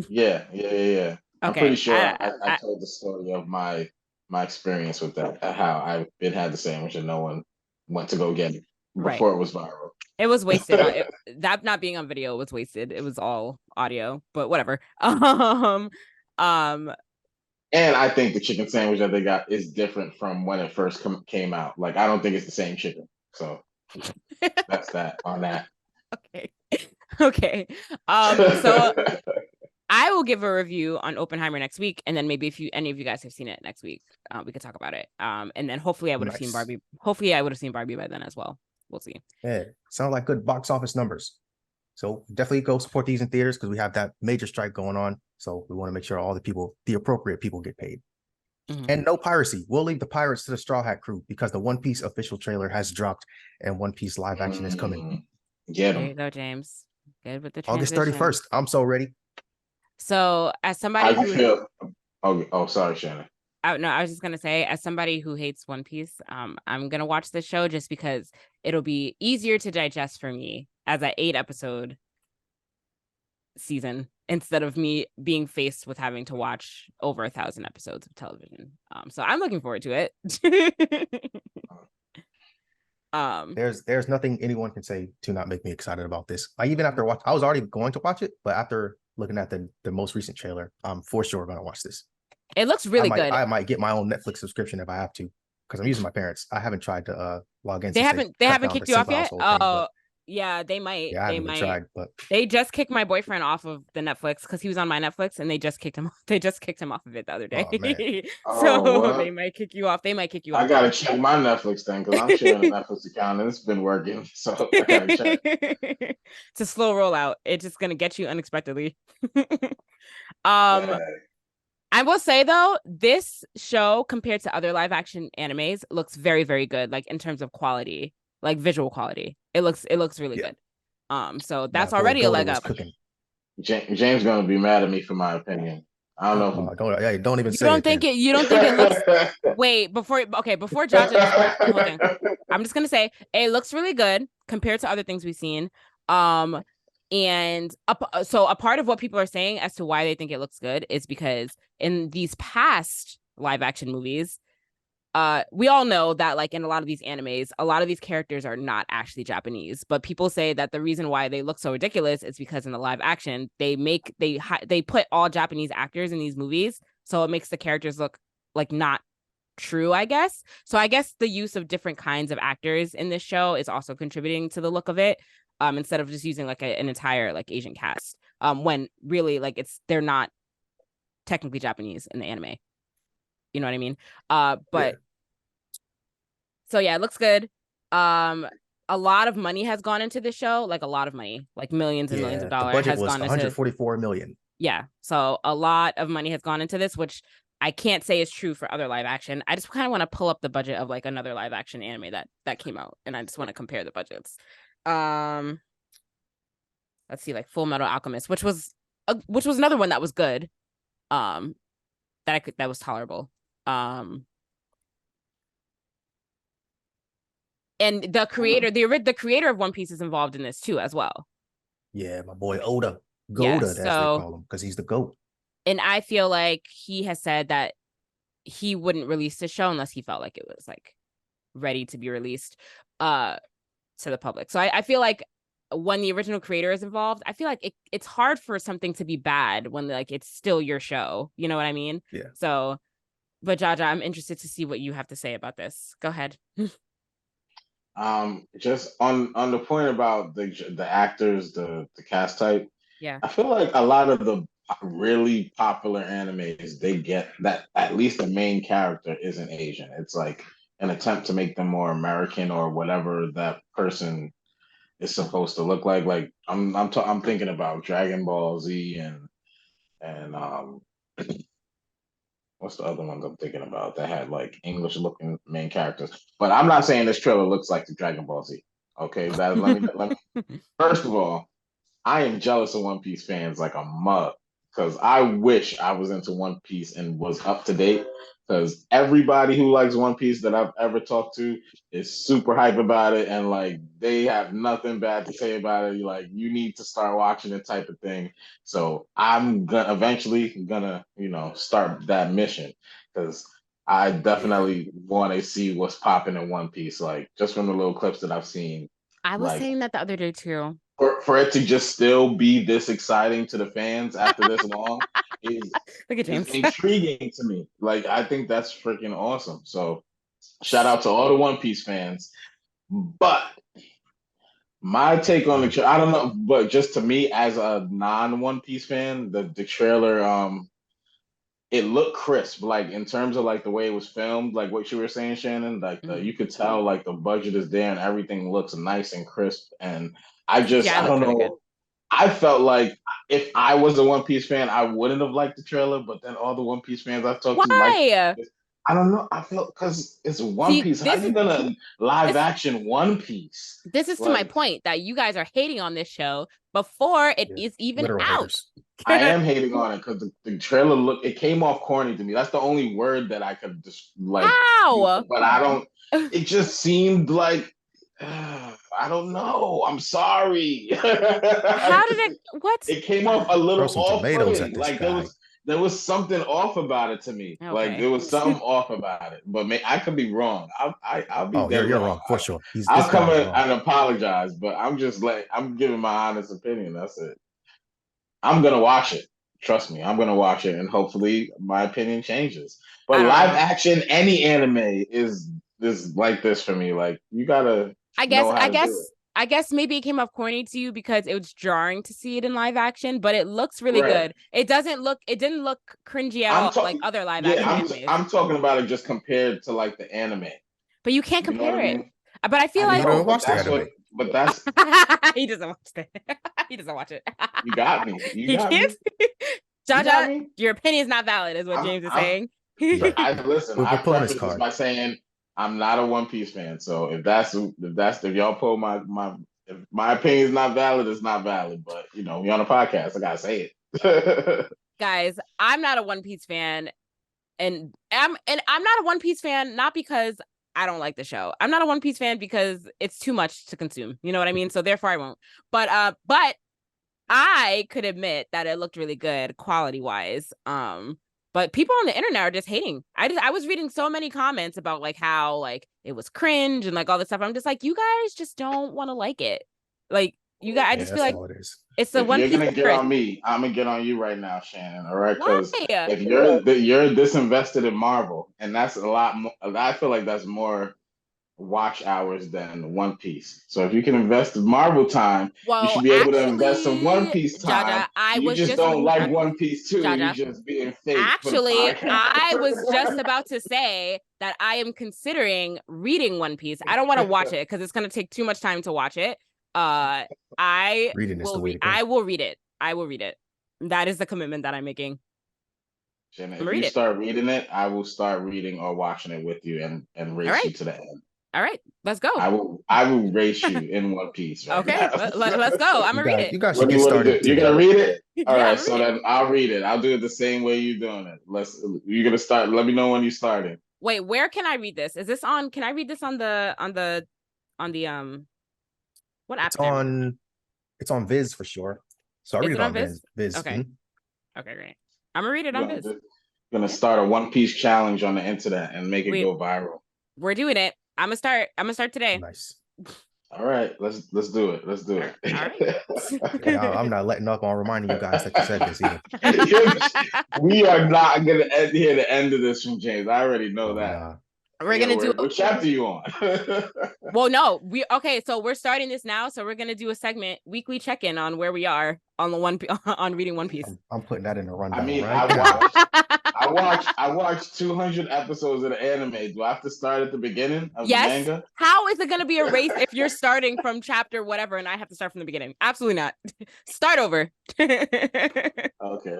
yeah. Okay. I'm pretty sure I told the story of my experience with that, how I had the sandwich and no one went to go get it before it was viral. It was wasted. That not being on video was wasted. It was all audio, but whatever. And I think the chicken sandwich that they got is different from when it first came out. Like, I don't think it's the same chicken. So that's that on that. Okay. So I will give a review on Oppenheimer next week, and then maybe if any of you guys have seen it next week, we could talk about it. And then hopefully I would have seen Barbie. Hopefully I would have seen Barbie by then as well. We'll see. Yeah, sound like good box office numbers. So definitely go support these in theaters because we have that major strike going on. So we want to make sure all the appropriate people get paid. And no piracy. We'll leave the pirates to the Straw Hat crew because the One Piece official trailer has dropped and One Piece live action is coming. Get them. There you go, James. Good with the transition. August 31st. I'm so ready. So as somebody who feel? Oh, sorry, Shannon. I was just gonna say, as somebody who hates One Piece, I'm gonna watch this show just because it'll be easier to digest for me as an 8-episode season instead of me being faced with having to watch over 1,000 episodes of television. So I'm looking forward to it. There's nothing anyone can say to not make me excited about this. Even after I was already going to watch it, but after looking at the most recent trailer, I'm for sure gonna watch this. It looks really good. I might get my own Netflix subscription if I have to, because I'm using my parents. I haven't tried to log in. They haven't kicked you off yet? Yeah, they might. Yeah, I haven't tried, but they just kicked my boyfriend off of the Netflix because he was on my Netflix, and they just kicked him. They just kicked him off of it the other day. They might kick you off. They might kick you off. I gotta check my Netflix thing because I'm sharing a Netflix account and it's been working. So I gotta check. It's a slow rollout. It's just gonna get you unexpectedly. I will say though, this show compared to other live action animes looks very, very good. Like in terms of quality, like visual quality, it looks really good. So that's already a leg up. James gonna be mad at me for my opinion. I don't know. Don't even say. You don't think it looks? Wait, before Jaja, I'm just gonna say it looks really good compared to other things we've seen. And so a part of what people are saying as to why they think it looks good is because in these past live action movies, we all know that like in a lot of these animes, a lot of these characters are not actually Japanese, but people say that the reason why they look so ridiculous is because in the live action, they put all Japanese actors in these movies. So it makes the characters look like not true, I guess. So I guess the use of different kinds of actors in this show is also contributing to the look of it. Instead of just using like an entire like Asian cast, when really like they're not technically Japanese in the anime. You know what I mean? So yeah, it looks good. A lot of money has gone into the show, like a lot of money, like millions and millions of dollars. The budget was 144 million. Yeah, so a lot of money has gone into this, which I can't say is true for other live action. I just kind of want to pull up the budget of like another live action anime that came out, and I just want to compare the budgets. So let's see, like Full Metal Alchemist, which was another one that was good, that was tolerable. And the creator of One Piece is involved in this too as well. Yeah, my boy Oda. Goda, as they call him, because he's the GOAT. And I feel like he has said that he wouldn't release the show unless he felt like it was like ready to be released to the public. So I feel like when the original creator is involved, I feel like it's hard for something to be bad when like it's still your show. You know what I mean? Yeah. So, but Jaja, I'm interested to see what you have to say about this. Go ahead. Just on the point about the actors, the cast type. Yeah. I feel like a lot of the really popular animes, they get that at least the main character isn't Asian. It's like an attempt to make them more American or whatever that person is supposed to look like. Like I'm thinking about Dragon Ball Z and what's the other ones I'm thinking about that had like English looking main characters. But I'm not saying this trailer looks like the Dragon Ball Z. Okay, that let me first of all, I am jealous of One Piece fans like a mug because I wish I was into One Piece and was up to date. Because everybody who likes One Piece that I've ever talked to is super hype about it, and like they have nothing bad to say about it. Like you need to start watching it, type of thing. So I'm gonna eventually start that mission because I definitely want to see what's popping in One Piece. Like just from the little clips that I've seen. I was like, saying that the other day too. For it to just still be this exciting to the fans after this long is Look at James. intriguing to me. Like I think that's freaking awesome. So shout out to all the One Piece fans. But my take on the I don't know, but just to me as a non-One Piece fan, the trailer it looked crisp, like in terms of like the way it was filmed, like what you were saying, Shannon. Like you could tell like the budget is there and everything looks nice and crisp. And I don't know. Good. I felt like if I was a One Piece fan, I wouldn't have liked the trailer. But then all the One Piece fans I've talked to like, I don't know. I felt because it's One Piece. How are you gonna live action One Piece? This is to my point that you guys are hating on this show before it is even out. Haters. I am hating on it because the trailer it came off corny to me. That's the only word that I could just like. How? But I don't. It just seemed like I don't know. I'm sorry. How did it? What? It came off a little off-putting. Like there was something off about it to me. Okay. Like there was something off about it. But I could be wrong. I'll be. Oh, you're wrong for sure. I'll come in and apologize, but I'm just like I'm giving my honest opinion. That's it. I'm gonna watch it. Trust me, I'm gonna watch it, and hopefully my opinion changes. But live action, any anime is like this for me. Like you gotta. I guess maybe it came off corny to you because it was jarring to see it in live action, but it looks really good. It didn't look cringy at all like other live action. I'm talking about it just compared to like the anime. But you can't compare it. I mean? But I feel like but that's he doesn't watch it. He doesn't watch it. You got me. You got me. Jaja, your opinion is not valid, is what James is saying. Listen, I preface this by saying I'm not a One Piece fan. So if y'all pull if my opinion is not valid, it's not valid. But we on a podcast, I gotta say it. Guys, I'm not a One Piece fan, and I'm not a One Piece fan not because I don't like the show. I'm not a One Piece fan because it's too much to consume. You know what I mean? So therefore I won't. But I could admit that it looked really good quality wise. But people on the internet are just hating. I was reading so many comments about like how like it was cringe and like all this stuff. I'm just like, you guys just don't want to like it. Like you guys, I just feel like it's the One Piece. You're gonna get on me. I'm gonna get on you right now, Shannon. All right, because if you're disinvested in Marvel, and that's a lot more. I feel like that's more watch hours than One Piece. So if you can invest in Marvel time, you should be able to invest in One Piece time. Jaja, you just don't like One Piece too. Jaja, you're just being fake. Actually, I was just about to say that I am considering reading One Piece. I don't want to watch it because it's going to take too much time to watch it. I will read it. I will read it. That is the commitment that I'm making. Jenna, if you start reading it, I will start reading or watching it with you and race you to the end. All right, let's go. I will race you in One Piece. Right Okay, now. let's go. I'm gonna read it. You guys should get started. You're gonna read it. All Yeah, right, so then I'll read it. I'll do it the same way you're doing it. You're gonna start. Let me know when you're starting. Wait, where can I read this? Is this on? Can I read this on the what app? It's on Viz for sure. So I read it on Viz. Okay. Mm-hmm. Okay, great. I'm gonna read it on Viz. Gonna start a One Piece challenge on the internet and make it go viral. We're doing it. I'm gonna start today. Nice. All right, let's do it. Let's do it. All right. Yeah, I'm not letting up on reminding you guys that you said this either. We are not gonna hear the end of this from James. I already know that. Nah. We're gonna do. What chapter you on? Well, no, so we're starting this now. So we're gonna do a segment, weekly check-in on where we are on on reading One Piece. I'm putting that in the rundown. I mean, right? I watched 200 episodes of the anime. Do I have to start at the beginning of the manga? How is it going to be a race if you're starting from chapter whatever and I have to start from the beginning? Absolutely not. Start over. Okay. All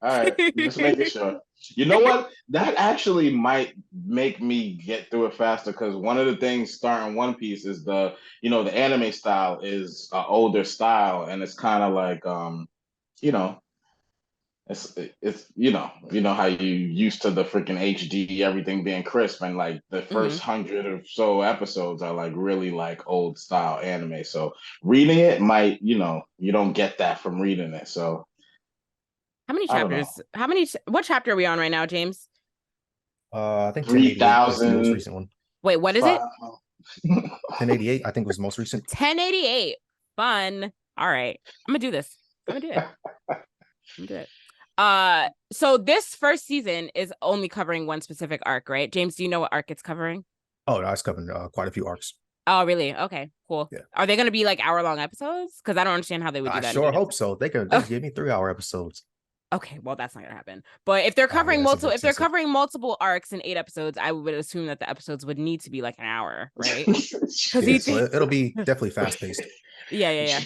right. Just making sure. You know what? That actually might make me get through it faster because one of the things starting One Piece is the anime style is an older style and it's kind of like it's how you used to the freaking HD everything being crisp and like the first 100 or so episodes are like really like old style anime. So reading it might you don't get that from reading it. So how many chapters? What chapter are we on right now, James? I think 3,000 the most recent one. Wait, what is it? 1088, I think was most recent. 1088. Fun. All right. I'm gonna do this. I'm gonna do it. So this first season is only covering one specific arc, right? James, do you know what arc it's covering? Oh, no, it's covering quite a few arcs. Oh, really? Okay, cool. Yeah. Are they going to be like hour-long episodes? Because I don't understand how they would do that. I sure hope so. They could give me 3-hour episodes. Okay, well, that's not gonna happen. But if they're covering multiple arcs in 8 episodes, I would assume that the episodes would need to be like an hour, right? Because it'll be definitely fast-paced. Yeah.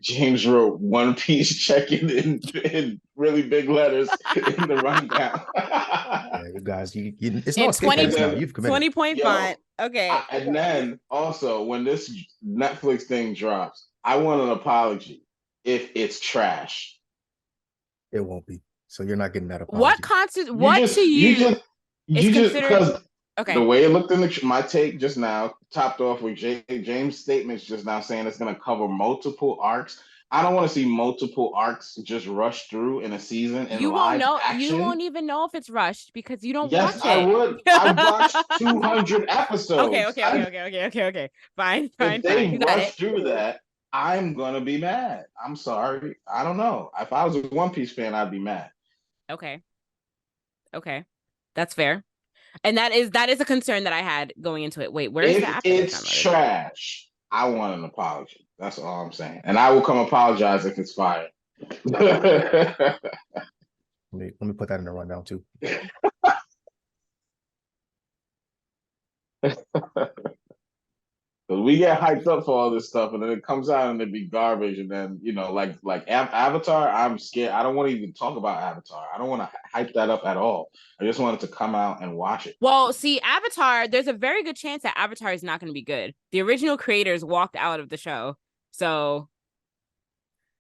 James wrote One Piece check-in in really big letters in the rundown. Yeah, you guys, it's no escape now. You've committed. 20-point font. Okay. And then also when this Netflix thing drops, I want an apology if it's trash. It won't be. So you're not getting that apology. Okay. The way it looked in my take just now, topped off with James' statements just now saying it's going to cover multiple arcs. I don't want to see multiple arcs just rushed through in a season. You won't even know if it's rushed because you don't watch it. Yes, I would. I watched 200 episodes. Okay. Fine. If they rush through that, I'm going to be mad. I'm sorry. I don't know. If I was a One Piece fan, I'd be mad. Okay. That's fair. And that is a concern that I had going into it. Wait, where is that? It's trash. I want an apology. That's all I'm saying. And I will come apologize if it's fire. Let me put that in the rundown too. We get hyped up for all this stuff, and then it comes out and it be garbage. And then like Avatar, I'm scared. I don't want to even talk about Avatar. I don't want to hype that up at all. I just want it to come out and watch it. Well, see, Avatar, there's a very good chance that Avatar is not going to be good. The original creators walked out of the show, so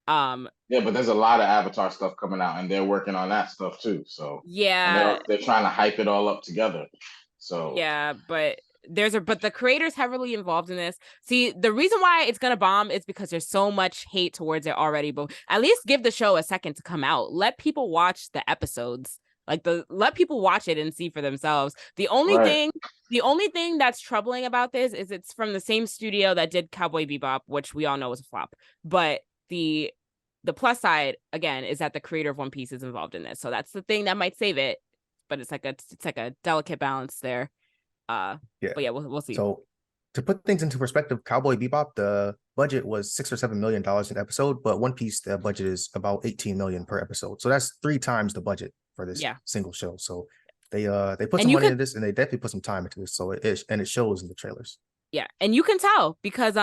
yeah, but there's a lot of Avatar stuff coming out, and they're working on that stuff too. So yeah, they're trying to hype it all up together. So yeah, but the creators heavily involved in this. See, the reason why it's gonna bomb is because there's so much hate towards it already. But at least give the show a second to come out. Let people watch the episodes. Let people watch it and see for themselves. The only thing that's troubling about this is it's from the same studio that did Cowboy Bebop, which we all know was a flop. But the plus side again is that the creator of One Piece is involved in this, so that's the thing that might save it. But it's like a delicate balance there. But yeah, we'll see. So to put things into perspective, Cowboy Bebop, the budget was $6 or $7 million an episode, but One Piece, the budget is about 18 million per episode. So that's 3 times the budget for this single show. So they put some money into this, and they definitely put some time into this. So it shows in the trailers. Yeah, and you can tell because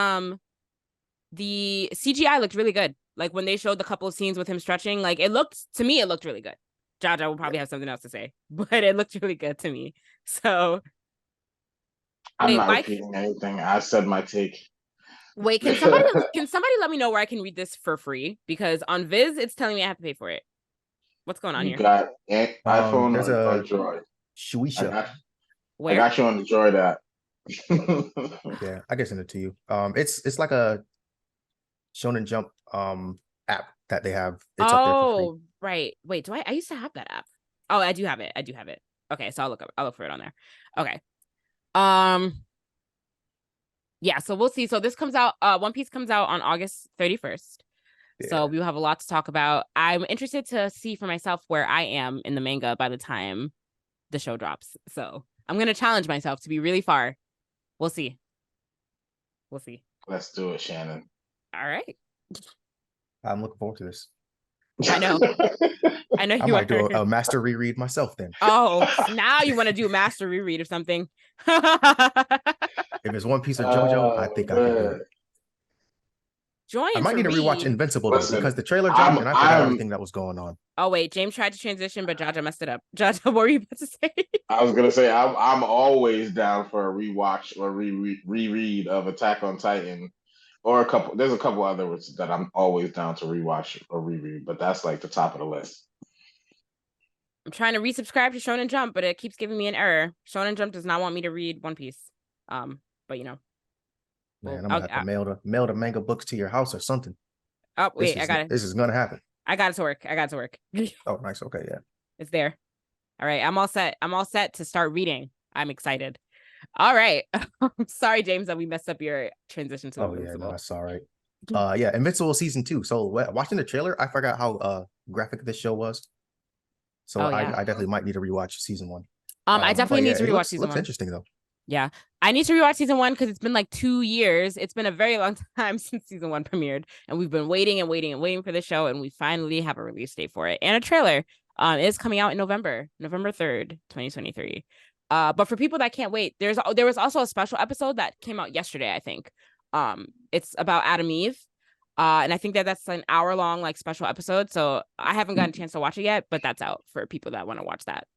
the CGI looked really good. Like when they showed the couple of scenes with him stretching, like it looked really good. Jaja will probably have something else to say, but it looked really good to me. So I'm Wait, not why? repeating anything. I said my take. Wait, can somebody let me know where I can read this for free? Because on Viz, it's telling me I have to pay for it. What's going on You here? got iPhone There's or a Droid? I Shueisha. got Where? you on the Droid app. Yeah, I can send it to you. It's like a Shonen Jump app that they have. It's up there for free. Oh, right. Wait, do I used to have that app. Oh, I do have it. I do have it. Okay, so I'll look for it on there. Okay. Yeah, so we'll see. So this comes out, One Piece comes out on August 31st. So we will have a lot to talk about. I'm interested to see for myself where I am in the manga by the time the show drops. So I'm gonna challenge myself to be really far. We'll see. We'll see. Let's do it, Shannon. All right. I'm looking forward to this. I know. I know I you might do are. a master reread myself then. Oh, now you want to do a master reread of something. If it's One Piece or JoJo, I think I can do it. Join I might need to rewatch Invincible though, because the trailer dropped and I forgot everything that was going on. Oh wait, James tried to transition, but Jaja messed it up. Jaja, what were you about to say? I was gonna say I'm always down for a rewatch or reread of Attack on Titan, or there's a couple others that I'm always down to rewatch or reread, but that's like the top of the list. I'm trying to resubscribe to Shonen Jump, but it keeps giving me an error. Shonen Jump does not want me to read One Piece. But you know. Man, I'm gonna have to mail the manga books to your house or something. Oh wait, I got it. This is gonna happen. I got it to work. Oh, nice. Okay, yeah. It's there. All right, I'm all set. I'm all set to start reading. I'm excited. All right. Sorry, James, that we messed up your transition to Invincible. Yeah, no, that's all right. Yeah, Invincible season 2. So watching the trailer, I forgot how graphic this show was. So I definitely might need to rewatch season 1. I definitely need to rewatch season 1. Looks interesting though. Yeah, I need to rewatch season 1 because it's been like 2 years. It's been a very long time since season 1 premiered, and we've been waiting for the show, and we finally have a release date for it and a trailer. It is coming out in November 3rd, 2023. But for people that can't wait, there was also a special episode that came out yesterday, I think. It's about Adam Eve. And I think that's an hour-long like special episode. So I haven't gotten a chance to watch it yet, but that's out for people that want to watch that.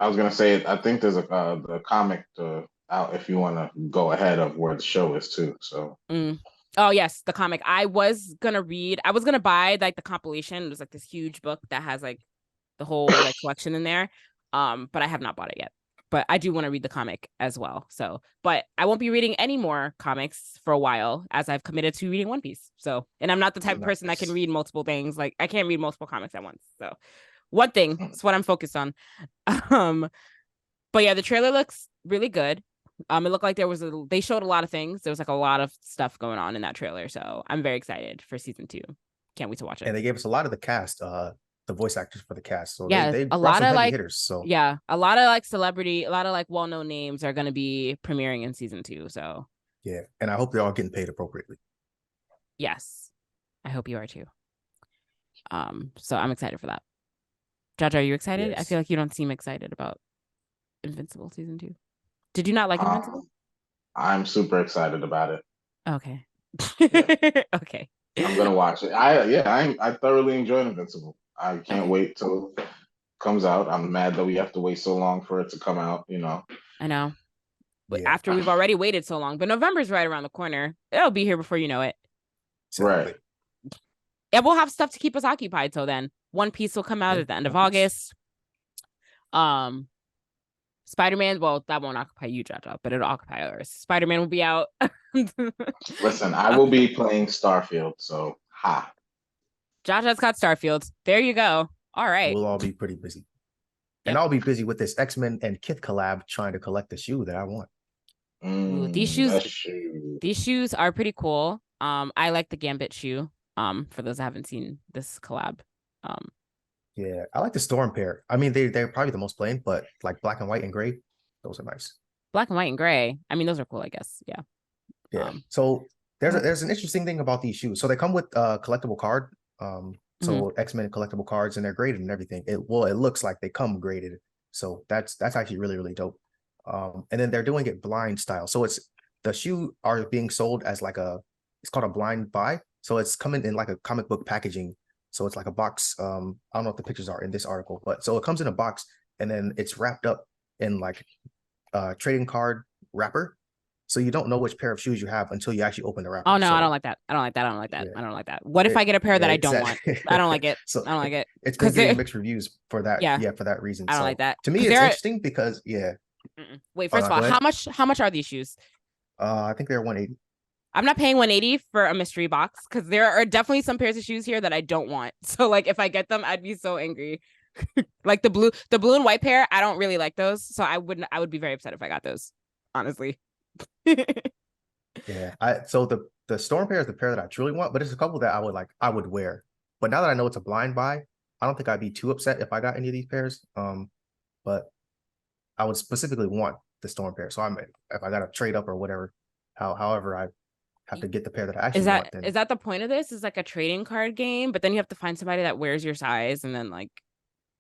I was gonna say, I think there's the comic out if you want to go ahead of where the show is too. So. Oh yes, the comic. I was gonna buy like the compilation. It was like this huge book that has like the whole like collection in there. But I have not bought it yet. But I do want to read the comic as well. So, but I won't be reading any more comics for a while as I've committed to reading One Piece. So, and I'm not the type of person that can read multiple things. Like I can't read multiple comics at once. So, one thing is what I'm focused on. But yeah, the trailer looks really good. It looked like they showed a lot of things. There was like a lot of stuff going on in that trailer. So I'm very excited for season 2. Can't wait to watch it. And they gave us a lot of the cast, the voice actors for the cast. So yeah, they a lot of like hitters. So yeah, a lot of like a lot of like well-known names are going to be premiering in season 2. So yeah, and I hope they're all getting paid appropriately. Yes, I hope you are too. So I'm excited for that. Jaja, are you excited? Yes. I feel like you don't seem excited about Invincible season 2. Did you not like Invincible? I'm super excited about it. Okay. Yeah. Okay. I'm gonna watch it. I thoroughly enjoyed Invincible. I can't wait till it comes out. I'm mad that we have to wait so long for it to come out. You know. I know. But after we've already waited so long, but November's right around the corner. It'll be here before you know it. Right. And we'll have stuff to keep us occupied till then. One Piece will come out at the end of August. Spider-Man, well, that won't occupy you, Jaja, but it'll occupy ours. Spider-Man will be out. Listen, I will be playing Starfield, so Jaja's got Starfield. There you go. All right. We'll all be pretty busy. Yep. And I'll be busy with this X-Men and Kith collab trying to collect the shoe that I want. Ooh, these shoes are pretty cool. I like the Gambit shoe. For those that haven't seen this collab. Yeah, I like the Storm pair. I mean, they're probably the most plain, but like black and white and gray, those are nice. Black and white and gray. I mean, those are cool, I guess. Yeah. Yeah. So there's an interesting thing about these shoes. So they come with a collectible card. So X-Men collectible cards, and they're graded and everything. It looks like they come graded. So that's actually really, really dope. And then they're doing it blind style. So the shoe are being sold as it's called a blind buy. So it's coming in like a comic book packaging. So it's like a box. I don't know if the pictures are in this article, but so it comes in a box and then it's wrapped up in like trading card wrapper. So you don't know which pair of shoes you have until you actually open the wrapper. Oh no, so, I don't like that. I don't like that. I don't like that. Yeah. I don't like that. What if I get a pair that I don't want? I don't like it. So I don't like it. It's been getting mixed reviews for that. Yeah. For that reason. I don't like that. To me, it's interesting because Wait, first of all, how much are these shoes? I think they're 180. I'm not paying 180 for a mystery box because there are definitely some pairs of shoes here that I don't want. So like if I get them, I'd be so angry. Like the blue and white pair, I don't really like those. So I would be very upset if I got those, honestly. Yeah. So the storm pair is the pair that I truly want, but it's a couple that I would wear. But now that I know it's a blind buy, I don't think I'd be too upset if I got any of these pairs. But I would specifically want the storm pair. So if I got to trade up or whatever, however I have to get the pair that I actually want. Is that the point of this? Is like a trading card game, but then you have to find somebody that wears your size and then like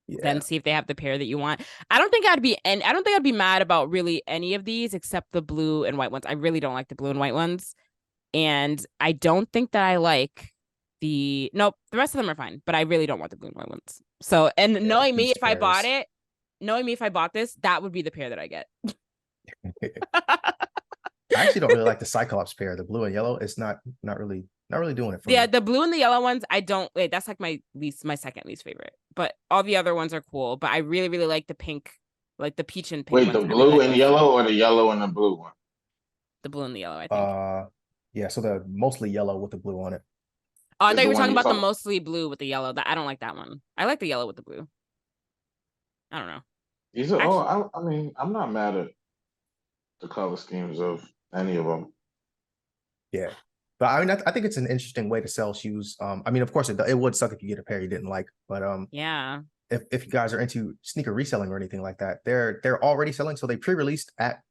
then see if they have the pair that you want. I don't think I'd be mad about really any of these except the blue and white ones. I really don't like the blue and white ones. And I don't think that I like the rest of them are fine, but I really don't want the blue and white ones. So, and knowing me, if I bought this, that would be the pair that I get. I actually don't really like the Cyclops pair, the blue and yellow. It's not really doing it for me. The blue and the yellow ones, I don't wait. That's like my second least favorite. But all the other ones are cool. But I really, really like the pink, like the peach and pink. Wait, the blue and yellow or the yellow and the blue one? The blue and the yellow, I think. Yeah, so the mostly yellow with the blue on it. Oh, I thought you were talking about the mostly blue with the yellow. I don't like that one. I like the yellow with the blue. I don't know. I mean, I'm not mad at the color schemes of any of them. Yeah, but I mean, I think it's an interesting way to sell shoes. I mean, of course, it would suck if you get a pair you didn't like, but yeah. If you guys are into sneaker reselling or anything like that, they're already selling. So they pre-released at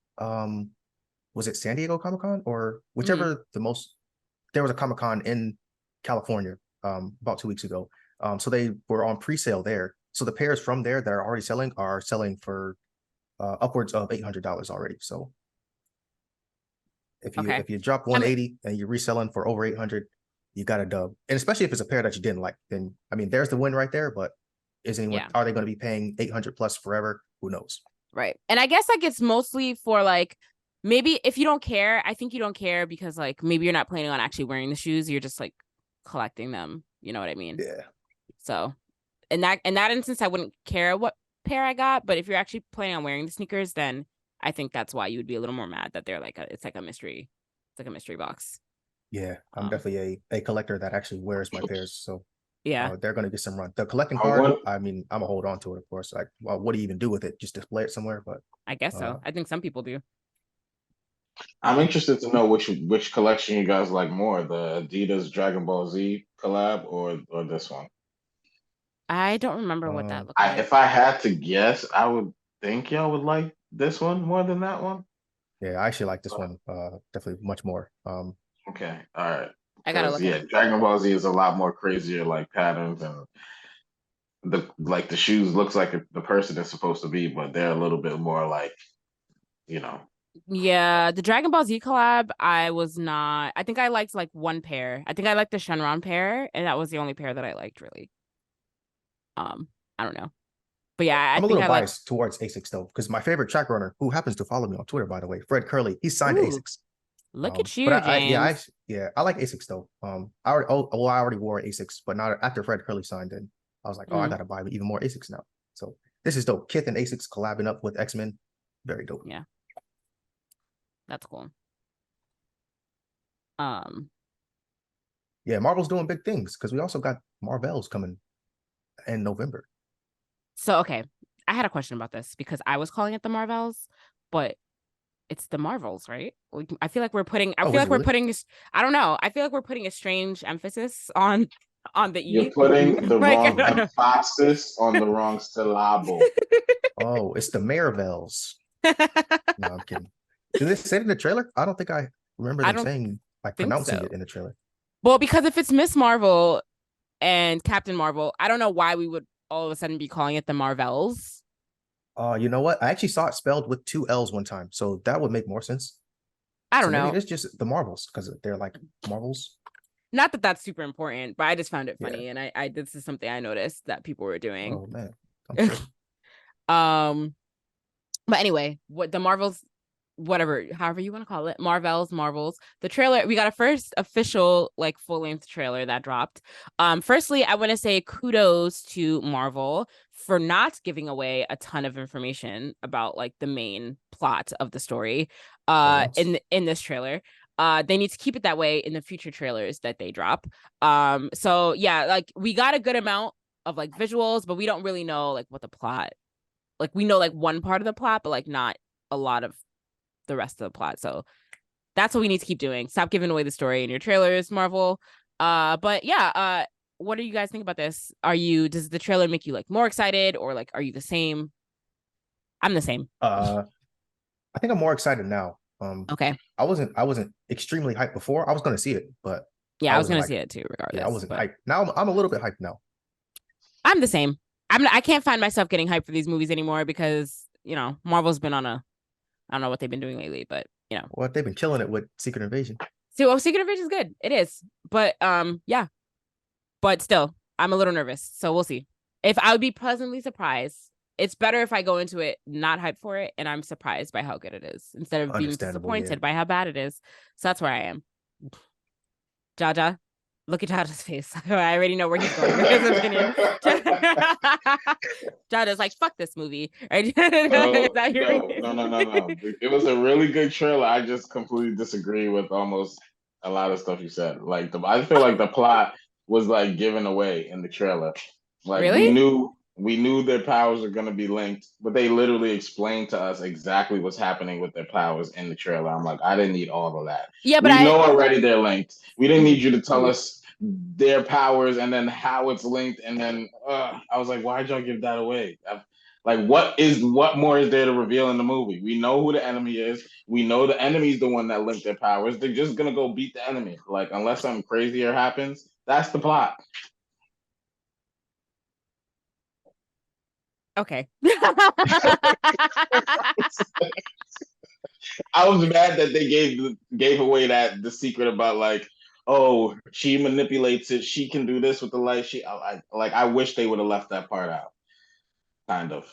was it San Diego Comic-Con or whichever there was a Comic-Con in California about 2 weeks ago. So they were on pre-sale there. So the pairs from there that are already selling are selling for upwards of $800 already. So if you drop 180 and you're reselling for over 800, you got a dub. And especially if it's a pair that you didn't like, then I mean, there's the win right there. But are they going to be paying 800 plus forever? Who knows? Right. And I guess like it's mostly for like maybe if you don't care. I think you don't care because like maybe you're not planning on actually wearing the shoes. You're just like collecting them. You know what I mean? Yeah. So in that instance, I wouldn't care what pair I got. But if you're actually planning on wearing the sneakers, then I think that's why you would be a little more mad that they're like it's like a mystery. It's like a mystery box. Yeah, I'm definitely a collector that actually wears my pairs. So yeah, they're going to get some run. The collecting card, I mean, I'm gonna hold on to it, of course. Like, well, what do you even do with it? Just display it somewhere? But I guess so. I think some people do. I'm interested to know which collection you guys like more, the Adidas Dragon Ball Z collab or this one. I don't remember what that looked like. If I had to guess, I would think y'all would like this one more than that one. Yeah, I actually like this one definitely much more. Okay, all right. I gotta look. Yeah, Dragon Ball Z is a lot more crazier, like patterns and the shoes looks like the person is supposed to be, but they're a little bit more like, Yeah, the Dragon Ball Z collab, I think I liked like one pair. I think I liked the Shenron pair, and that was the only pair that I liked really. I don't know. But yeah, I'm a little biased towards ASICS though, because my favorite track runner, who happens to follow me on Twitter, by the way, Fred Curley, he signed to ASICS. Look at you, James. I like ASICS though. I already wore ASICS, but not after Fred Curley signed in. I was like, I gotta buy even more ASICS now. So this is dope. Kith and ASICS collabing up with X-Men, very dope. Yeah, that's cool. Yeah, Marvel's doing big things because we also got Marvels coming in November. So okay, I had a question about this because I was calling it the Marvels, but it's the Marvels, right? I feel like we're putting. I don't know. I feel like we're putting a strange emphasis on the E. You're putting the wrong emphasis on the wrong syllable. Oh, it's the Marvels. No, I'm kidding. Did they say it in the trailer? I don't think I remember them saying pronouncing it in the trailer. Well, because if it's Miss Marvel and Captain Marvel, I don't know why we would all of a sudden be calling it the Marvels. You know what? I actually saw it spelled with 2 L's one time, so that would make more sense. I don't know. Maybe it's just the Marvels because they're like Marvels. Not that that's super important, but I just found it funny, and I this is something I noticed that people were doing. Oh man. But anyway, what the Marvels, whatever, however you want to call it, Marvels, the trailer, we got a first official like full-length trailer that dropped. Firstly, I want to say kudos to Marvel for not giving away a ton of information about like the main plot of the story in this trailer. They need to keep it that way in the future trailers that they drop. So yeah, like we got a good amount of like visuals, but we don't really know like what the plot, like we know like one part of the plot, but like not a lot of the rest of the plot. So that's what we need to keep doing. Stop giving away the story in your trailers, Marvel. But yeah, what do you guys think about this? Does the trailer make you like more excited, or like are you the same? I'm the same. I think I'm more excited now. Okay. I wasn't extremely hyped before. I was gonna see it, but yeah, I was gonna see it too, regardless. Yeah, I wasn't hyped. Now I'm a little bit hyped now. I'm the same. I can't find myself getting hyped for these movies anymore because, you know, Marvel's been on a, I don't know what they've been doing lately, but you know. Well, they've been killing it with Secret Invasion. Secret Invasion is good. It is. But yeah. But still, I'm a little nervous. So we'll see. If I would be pleasantly surprised, it's better if I go into it not hyped for it and I'm surprised by how good it is instead of being disappointed by how bad it is. So that's where I am. Jaja, look at Jaja's face. I already know where he's going with his opinion. Jaja's like, fuck this movie. Right? No. It was a really good trailer. I just completely disagree with almost a lot of stuff you said. Like I feel like the plot was like given away in the trailer. Like really? we knew their powers are gonna be linked, but they literally explained to us exactly what's happening with their powers in the trailer. I'm like, I didn't need all of that. Yeah, but we know already they're linked. We didn't need you to tell us their powers and then how it's linked. And then I was like, why'd y'all give that away? Like, what more is there to reveal in the movie? We know who the enemy is. We know the enemy's the one that linked their powers. They're just gonna go beat the enemy. Like, unless something crazier happens, that's the plot. Okay. I was mad that they gave away the secret about like, oh, she manipulates it. She can do this with the light. I wish they would have left that part out. Kind of.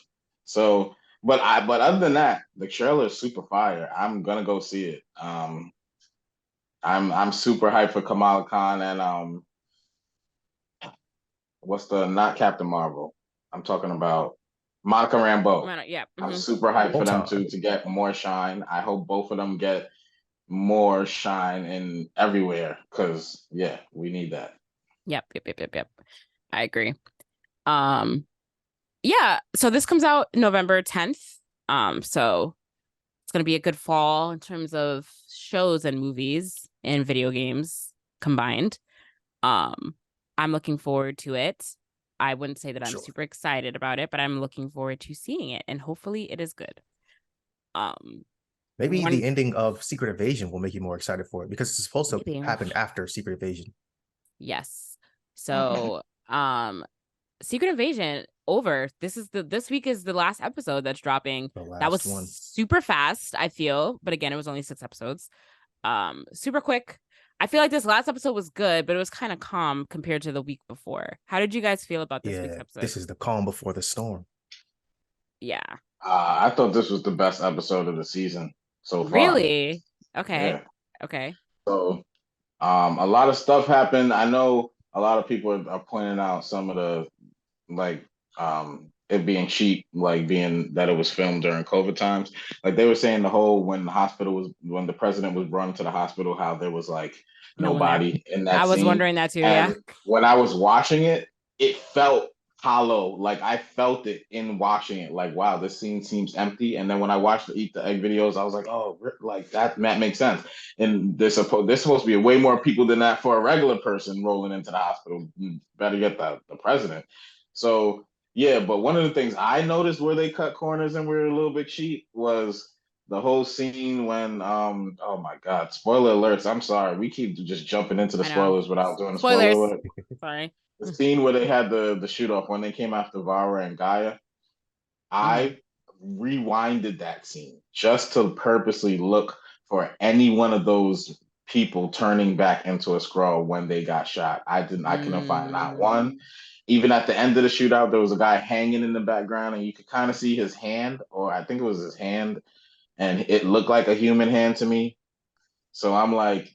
So, but other than that, the trailer is super fire. I'm gonna go see it. I'm super hyped for Kamala Khan and what's the not Captain Marvel? I'm talking about Monica Rambeau. Yeah. Mm-hmm. I'm super hyped for them to get more shine. I hope both of them get more shine in everywhere because yeah, we need that. Yep. I agree. Yeah, so this comes out November 10th. So it's gonna be a good fall in terms of shows and movies and video games combined. I'm looking forward to it. I wouldn't say that I'm super excited about it, but I'm looking forward to seeing it, and hopefully it is good. Maybe the ending of Secret Invasion will make you more excited for it because it's supposed to happen after Secret Invasion. Yes. So, Secret Invasion over. This week is the last episode that's dropping. That was super fast, I feel, but again, it was only 6 episodes. Super quick. I feel like this last episode was good, but it was kind of calm compared to the week before. How did you guys feel about this week's episode? This is the calm before the storm. Yeah. I thought this was the best episode of the season so far. Really? Okay. Yeah. Okay. So, a lot of stuff happened. I know a lot of people are pointing out some of the like it being cheap, like being that it was filmed during COVID times. Like they were saying when the president was brought into the hospital, how there was like nobody in that scene. I was wondering that too. And yeah. When I was watching it, it felt hollow. Like I felt it in watching it. Like, wow, this scene seems empty. And then when I watched the Eat the Egg videos, I was like, oh, like that makes sense. And there's supposed to be way more people than that for a regular person rolling into the hospital. You better get the president. So yeah, but one of the things I noticed where they cut corners and were a little bit cheap was the whole scene when oh my god, spoiler alerts. I'm sorry, we keep just jumping into the spoilers without doing a spoiler alert. Sorry. The scene where they had the shoot off when they came after Vara and Gaia, I rewinded that scene just to purposely look for any one of those people turning back into a Skrull when they got shot. I couldn't find not one. even at the end of the shootout, there was a guy hanging in the background, and you could kind of see his hand, or I think it was his hand, and it looked like a human hand to me. So I'm like,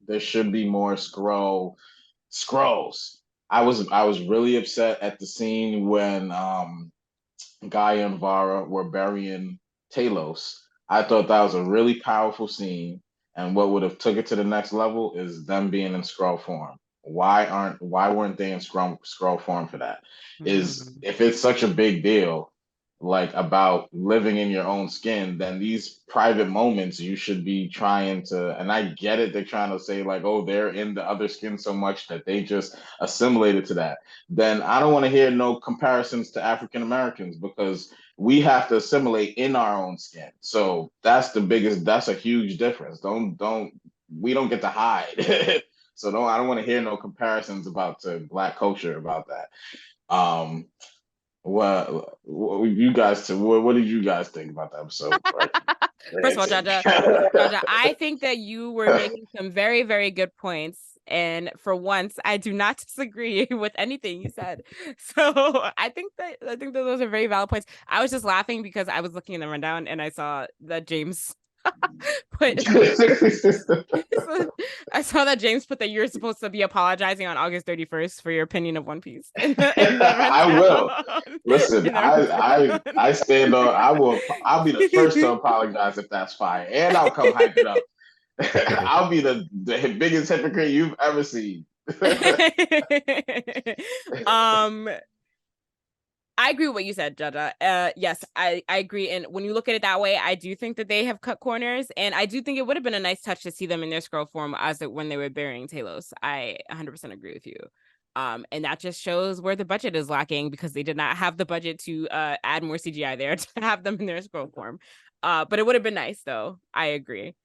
there should be more scrolls. I was really upset at the scene when Guy and Vara were burying Talos. I thought that was a really powerful scene, and what would have took it to the next level is them being in scroll form. Why weren't they in scroll form for that? Is if it's such a big deal, like about living in your own skin, then these private moments you should be trying to, and I get it, they're trying to say like, oh, they're in the other skin so much that they just assimilated to that. Then I don't want to hear no comparisons to African Americans because we have to assimilate in our own skin. So that's a huge difference. We don't get to hide. So I don't want to hear no comparisons about to black culture about that. What you guys what did you guys think about the episode? First of all, Jaja, I think that you were making some very, very good points. And for once, I do not disagree with anything you said. So I think that those are very valid points. I was just laughing because I was looking in the rundown and I saw that James put I saw that James put that you're supposed to be apologizing on August 31st for your opinion of One Piece. I will. Listen, I stand on. I'll be the first to apologize if that's fire, and I'll come hype it up. I'll be the biggest hypocrite you've ever seen. I agree with what you said, Jaja. Yes, I agree. And when you look at it that way, I do think that they have cut corners. And I do think it would have been a nice touch to see them in their scroll form when they were burying Talos. I 100% agree with you. And that just shows where the budget is lacking because they did not have the budget to add more CGI there to have them in their scroll form. But it would have been nice, though. I agree.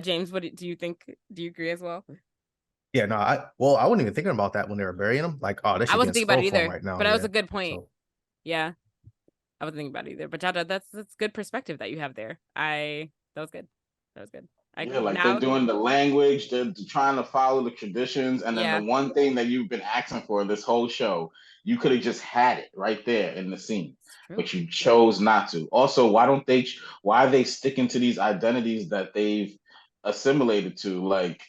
James, what do you think? Do you agree as well? Yeah, no, I wasn't even thinking about that when they were burying them. Like, oh, this should I wasn't be in thinking about it scroll either, form right now. but that was a good point. So. Yeah, I wasn't thinking about it either. But Jaja, that's good perspective that you have there. That was good. That was good. They're doing the language, they're trying to follow the traditions, and then the one thing that you've been asking for this whole show, you could have just had it right there in the scene, but you chose not to. Also, why are they sticking to these identities that they've assimilated to? Like,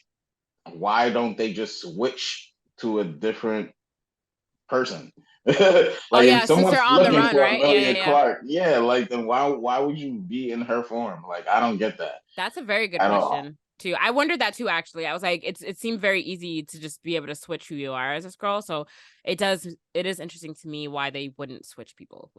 why don't they just switch to a different person? Like if someone's looking for Amelia Clark, like then why would you be in her form? Like I don't get that. That's a very good question too. I wondered that too. Actually, I was like, it seemed very easy to just be able to switch who you are as a scroll. So it is interesting to me why they wouldn't switch people.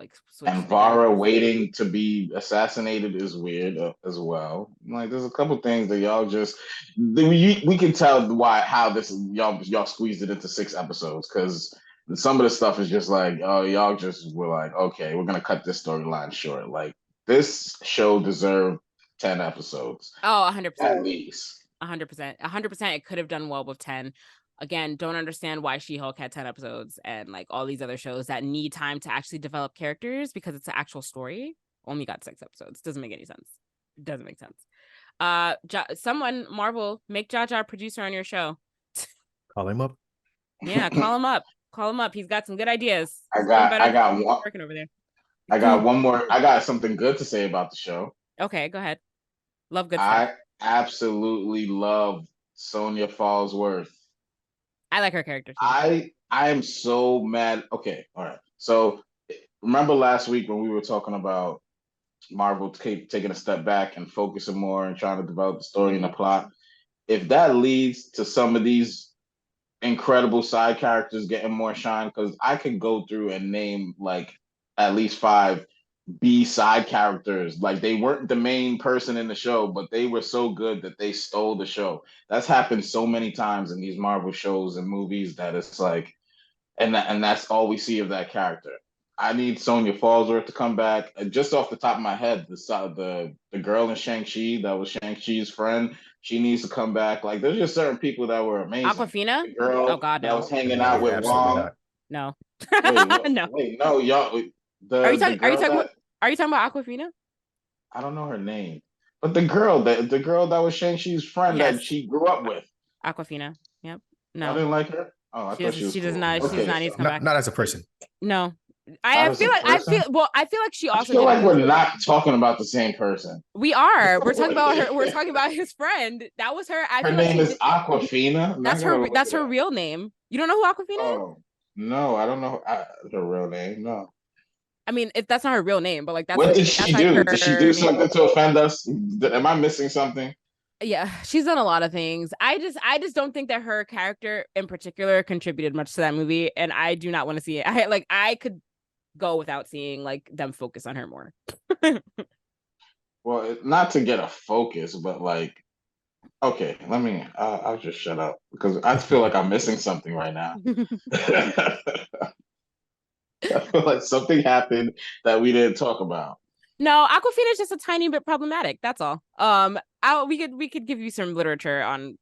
And Vara waiting to be assassinated is weird as well. Like there's a couple things that y'all just we can tell how this y'all squeezed it into 6 episodes because. Some of the stuff is just like, oh, y'all just were like, okay, we're gonna cut this storyline short. Like this show deserved 10 episodes. Oh, 100%. At least. 100%. 100%. It could have done well with 10. Again, don't understand why She-Hulk had 10 episodes and like all these other shows that need time to actually develop characters because it's an actual story. Only got 6 episodes. Doesn't make any sense. It doesn't make sense. Someone, Marvel, make Jaja a producer on your show. Call him up. Yeah, call him up. Call him up. He's got some good ideas. I got one working over there. I got one more. I got something good to say about the show. Okay, go ahead. Love good stuff. I absolutely love Sonya Fallsworth. I like her character too. I am so mad. Okay, all right. So remember last week when we were talking about Marvel taking a step back and focusing more and trying to develop the story and the plot? If that leads to some of these incredible side characters getting more shine, because I could go through and name like at least 5 B side characters. Like they weren't the main person in the show, but they were so good that they stole the show. That's happened so many times in these Marvel shows and movies that it's like, and that's all we see of that character. I need Sonya Fallsworth to come back. Just off the top of my head, the girl in Shang-Chi that was Shang-Chi's friend, she needs to come back. Like, there's just certain people that were amazing. Aquafina? The girl oh God, no. that was hanging out with Wong. No. No. Wait, no, y'all. Are you talking about Aquafina? I don't know her name, but the girl that was Shang-Chi's friend that she grew up with. Aquafina. Yep. No. I didn't like her. Oh, I thought she was She does cool. not. She does not need to come back. Not as a person. No. I feel like she also. I feel like we're not talking about the same person. We are. We're talking about her. We're talking about his friend. That was her. Her name is Aquafina. That's her. That's her real name. You don't know who Aquafina is? No, I don't know her real name. No. I mean, if that's not her real name, but like that's what did she do? Did she do something to offend us? Am I missing something? Yeah, she's done a lot of things. I just don't think that her character in particular contributed much to that movie, and I do not want to see it. I could go without seeing like them focus on her more. Well, not to get a focus, but like, okay, I'll just shut up because I feel like I'm missing something right now. I feel like something happened that we didn't talk about. No, Aquafina is just a tiny bit problematic. That's all. We could give you some literature on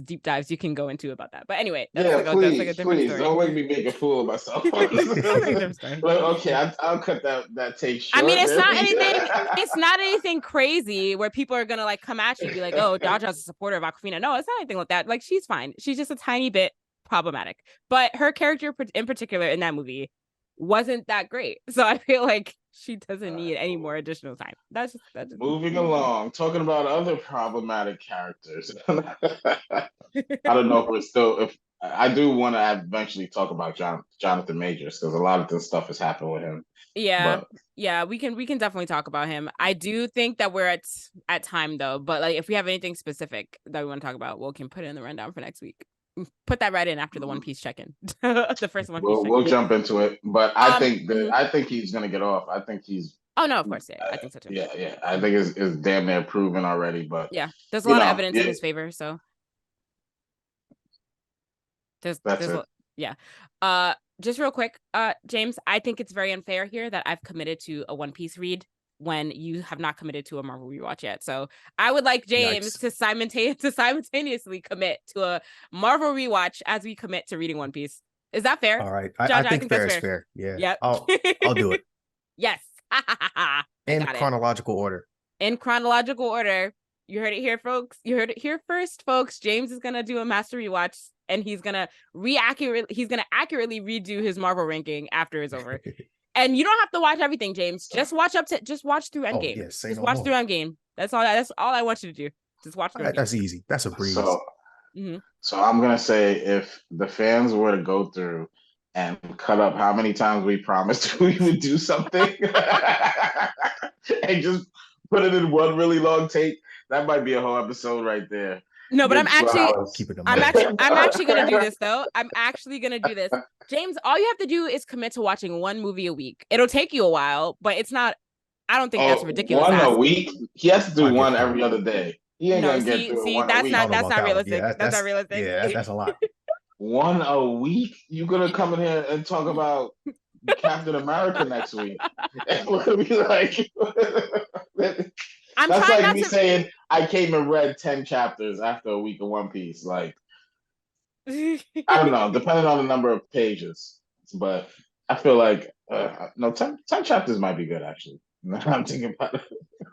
deep dives you can go into about that. But anyway, please story. Don't make me make a fool of myself. Okay, I'll cut that take short. I mean, it's not anything. It's not anything crazy where people are gonna like come at you and be like, "Oh, Jaja's a supporter of Aquafina." No, it's not anything like that. Like, she's fine. She's just a tiny bit problematic. But her character in particular in that movie wasn't that great. So I feel like she doesn't need any more additional time. That's just moving along, talking about other problematic characters. I don't know if I do want to eventually talk about Jonathan Majors because a lot of this stuff has happened with him. Yeah, we can definitely talk about him. I do think that we're at time though, but like if we have anything specific that we want to talk about, we can put it in the rundown for next week. Put that right in after the One Piece check-in. The first One Piece. We'll jump into it, but I think he's gonna get off. I think he's. Oh no, of course, yeah, I think so too. Yeah. I think it's damn near proven already, but yeah, there's a lot of evidence in his favor, so there's just real quick, James, I think it's very unfair here that I've committed to a One Piece read when you have not committed to a Marvel rewatch yet. So I would like James to simultaneously commit to a Marvel rewatch as we commit to reading One Piece. Is that fair? All right. I think fair is fair. Yeah. Yep. I'll do it. Yes. In chronological order. In chronological order. You heard it here, folks. You heard it here first, folks. James is gonna do a master rewatch, and he's gonna accurately redo his Marvel ranking after it's over. And you don't have to watch everything, James. Just watch through Endgame. Just watch through Endgame. That's all I want you to do. Just watch through Endgame. That's easy. That's a breeze. So I'm gonna say if the fans were to go through and cut up how many times we promised we would do something and just put it in one really long take, that might be a whole episode right there. No, but I'm actually gonna do this though. I'm actually gonna do this. James, all you have to do is commit to watching one movie a week. It'll take you a while, but it's not. I don't think that's ridiculous. One a week? He has to do one every other day. He ain't gonna get through one a week. That's not realistic. That's not realistic. Yeah, that's a lot. One a week? You gonna come in here and talk about Captain America next week? And we're gonna be like, that's like me saying I came and read 10 chapters after a week of One Piece. Like, I don't know, depending on the number of pages. But I feel like 10 chapters might be good actually. I'm thinking about it.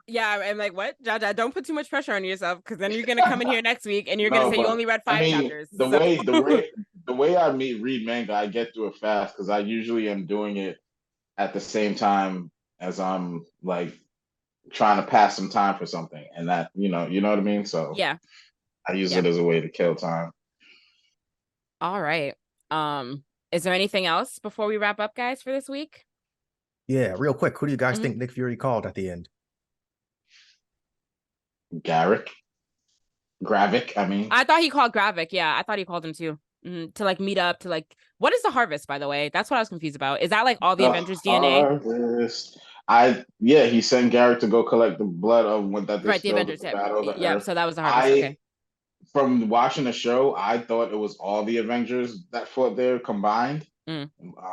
Yeah, I'm like, what? Jaja, don't put too much pressure on yourself because then you're gonna come in here next week and you're gonna say you only read 5 chapters. The way I read manga, I get through it fast because I usually am doing it at the same time as I'm like trying to pass some time for something, and that you know what I mean. So yeah, I use it as a way to kill time. All right. Is there anything else before we wrap up, guys, for this week? Yeah, real quick. Who do you guys think Nick Fury called at the end? Gravik, I mean. I thought he called Gravik. Yeah, I thought he called him too. To like meet up to like, what is the harvest, by the way? That's what I was confused about. Is that like all the Avengers DNA? Harvest. He sent Garrett to go collect the blood of what that the Avengers. Yeah, so that was the harvest. Okay. From watching the show, I thought it was all the Avengers that fought there combined. That's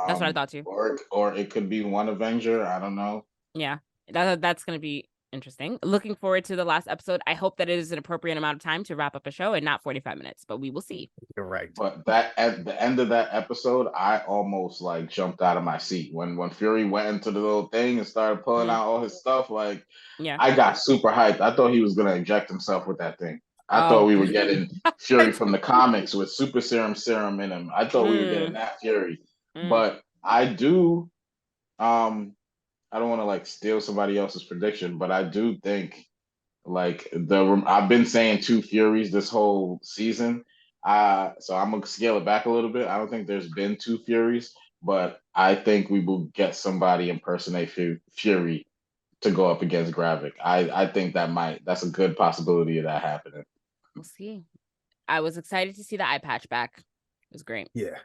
what I thought too. Or it could be one Avenger. I don't know. Yeah, that's gonna be interesting. Looking forward to the last episode. I hope that it is an appropriate amount of time to wrap up a show and not 45 minutes, but we will see. You're right. But that at the end of that episode, I almost like jumped out of my seat when Fury went into the little thing and started pulling out all his stuff. Like, yeah, I got super hyped. I thought he was gonna inject himself with that thing. I thought we were getting Fury from the comics with super serum in him. I thought we were getting that Fury. But I do I don't want to like steal somebody else's prediction, but I do think like I've been saying two Furies this whole season. So I'm gonna scale it back a little bit. I don't think there's been two Furies, but I think we will get somebody impersonate Fury to go up against Gravik. I think that's a good possibility of that happening. We'll see. I was excited to see the eye patch back. It was great. Yeah.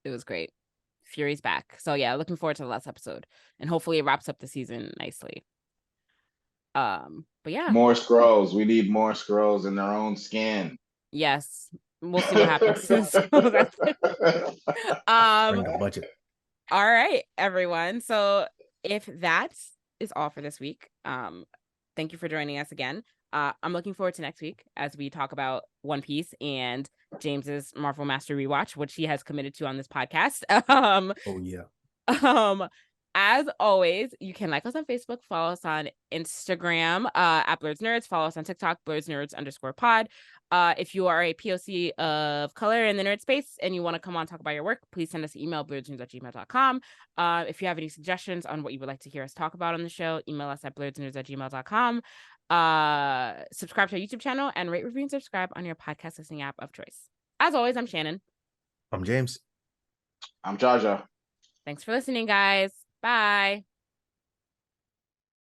It was great. Fury's back. So yeah, looking forward to the last episode. And hopefully it wraps up the season nicely. But yeah. More Skrulls. We need more Skrulls in their own skin. Yes. We'll see what happens. Bring the budget. All right, everyone. So if that is all for this week, thank you for joining us again. I'm looking forward to next week as we talk about One Piece and James's Marvel Master rewatch, which he has committed to on this podcast. Oh yeah. As always, you can like us on Facebook, follow us on Instagram at Blerdsnerds, follow us on TikTok, Blerdsnerds_pod. If you are a POC of color in the nerd space and you want to come on talk about your work, please send us an email, blerdsnerds@gmail.com. If you have any suggestions on what you would like to hear us talk about on the show, email us at blerdsnerds@gmail.com. Subscribe to our YouTube channel and rate, review, and subscribe on your podcast listening app of choice. As always, I'm Shannon. I'm James. I'm Jaja. Thanks for listening, guys. Bye.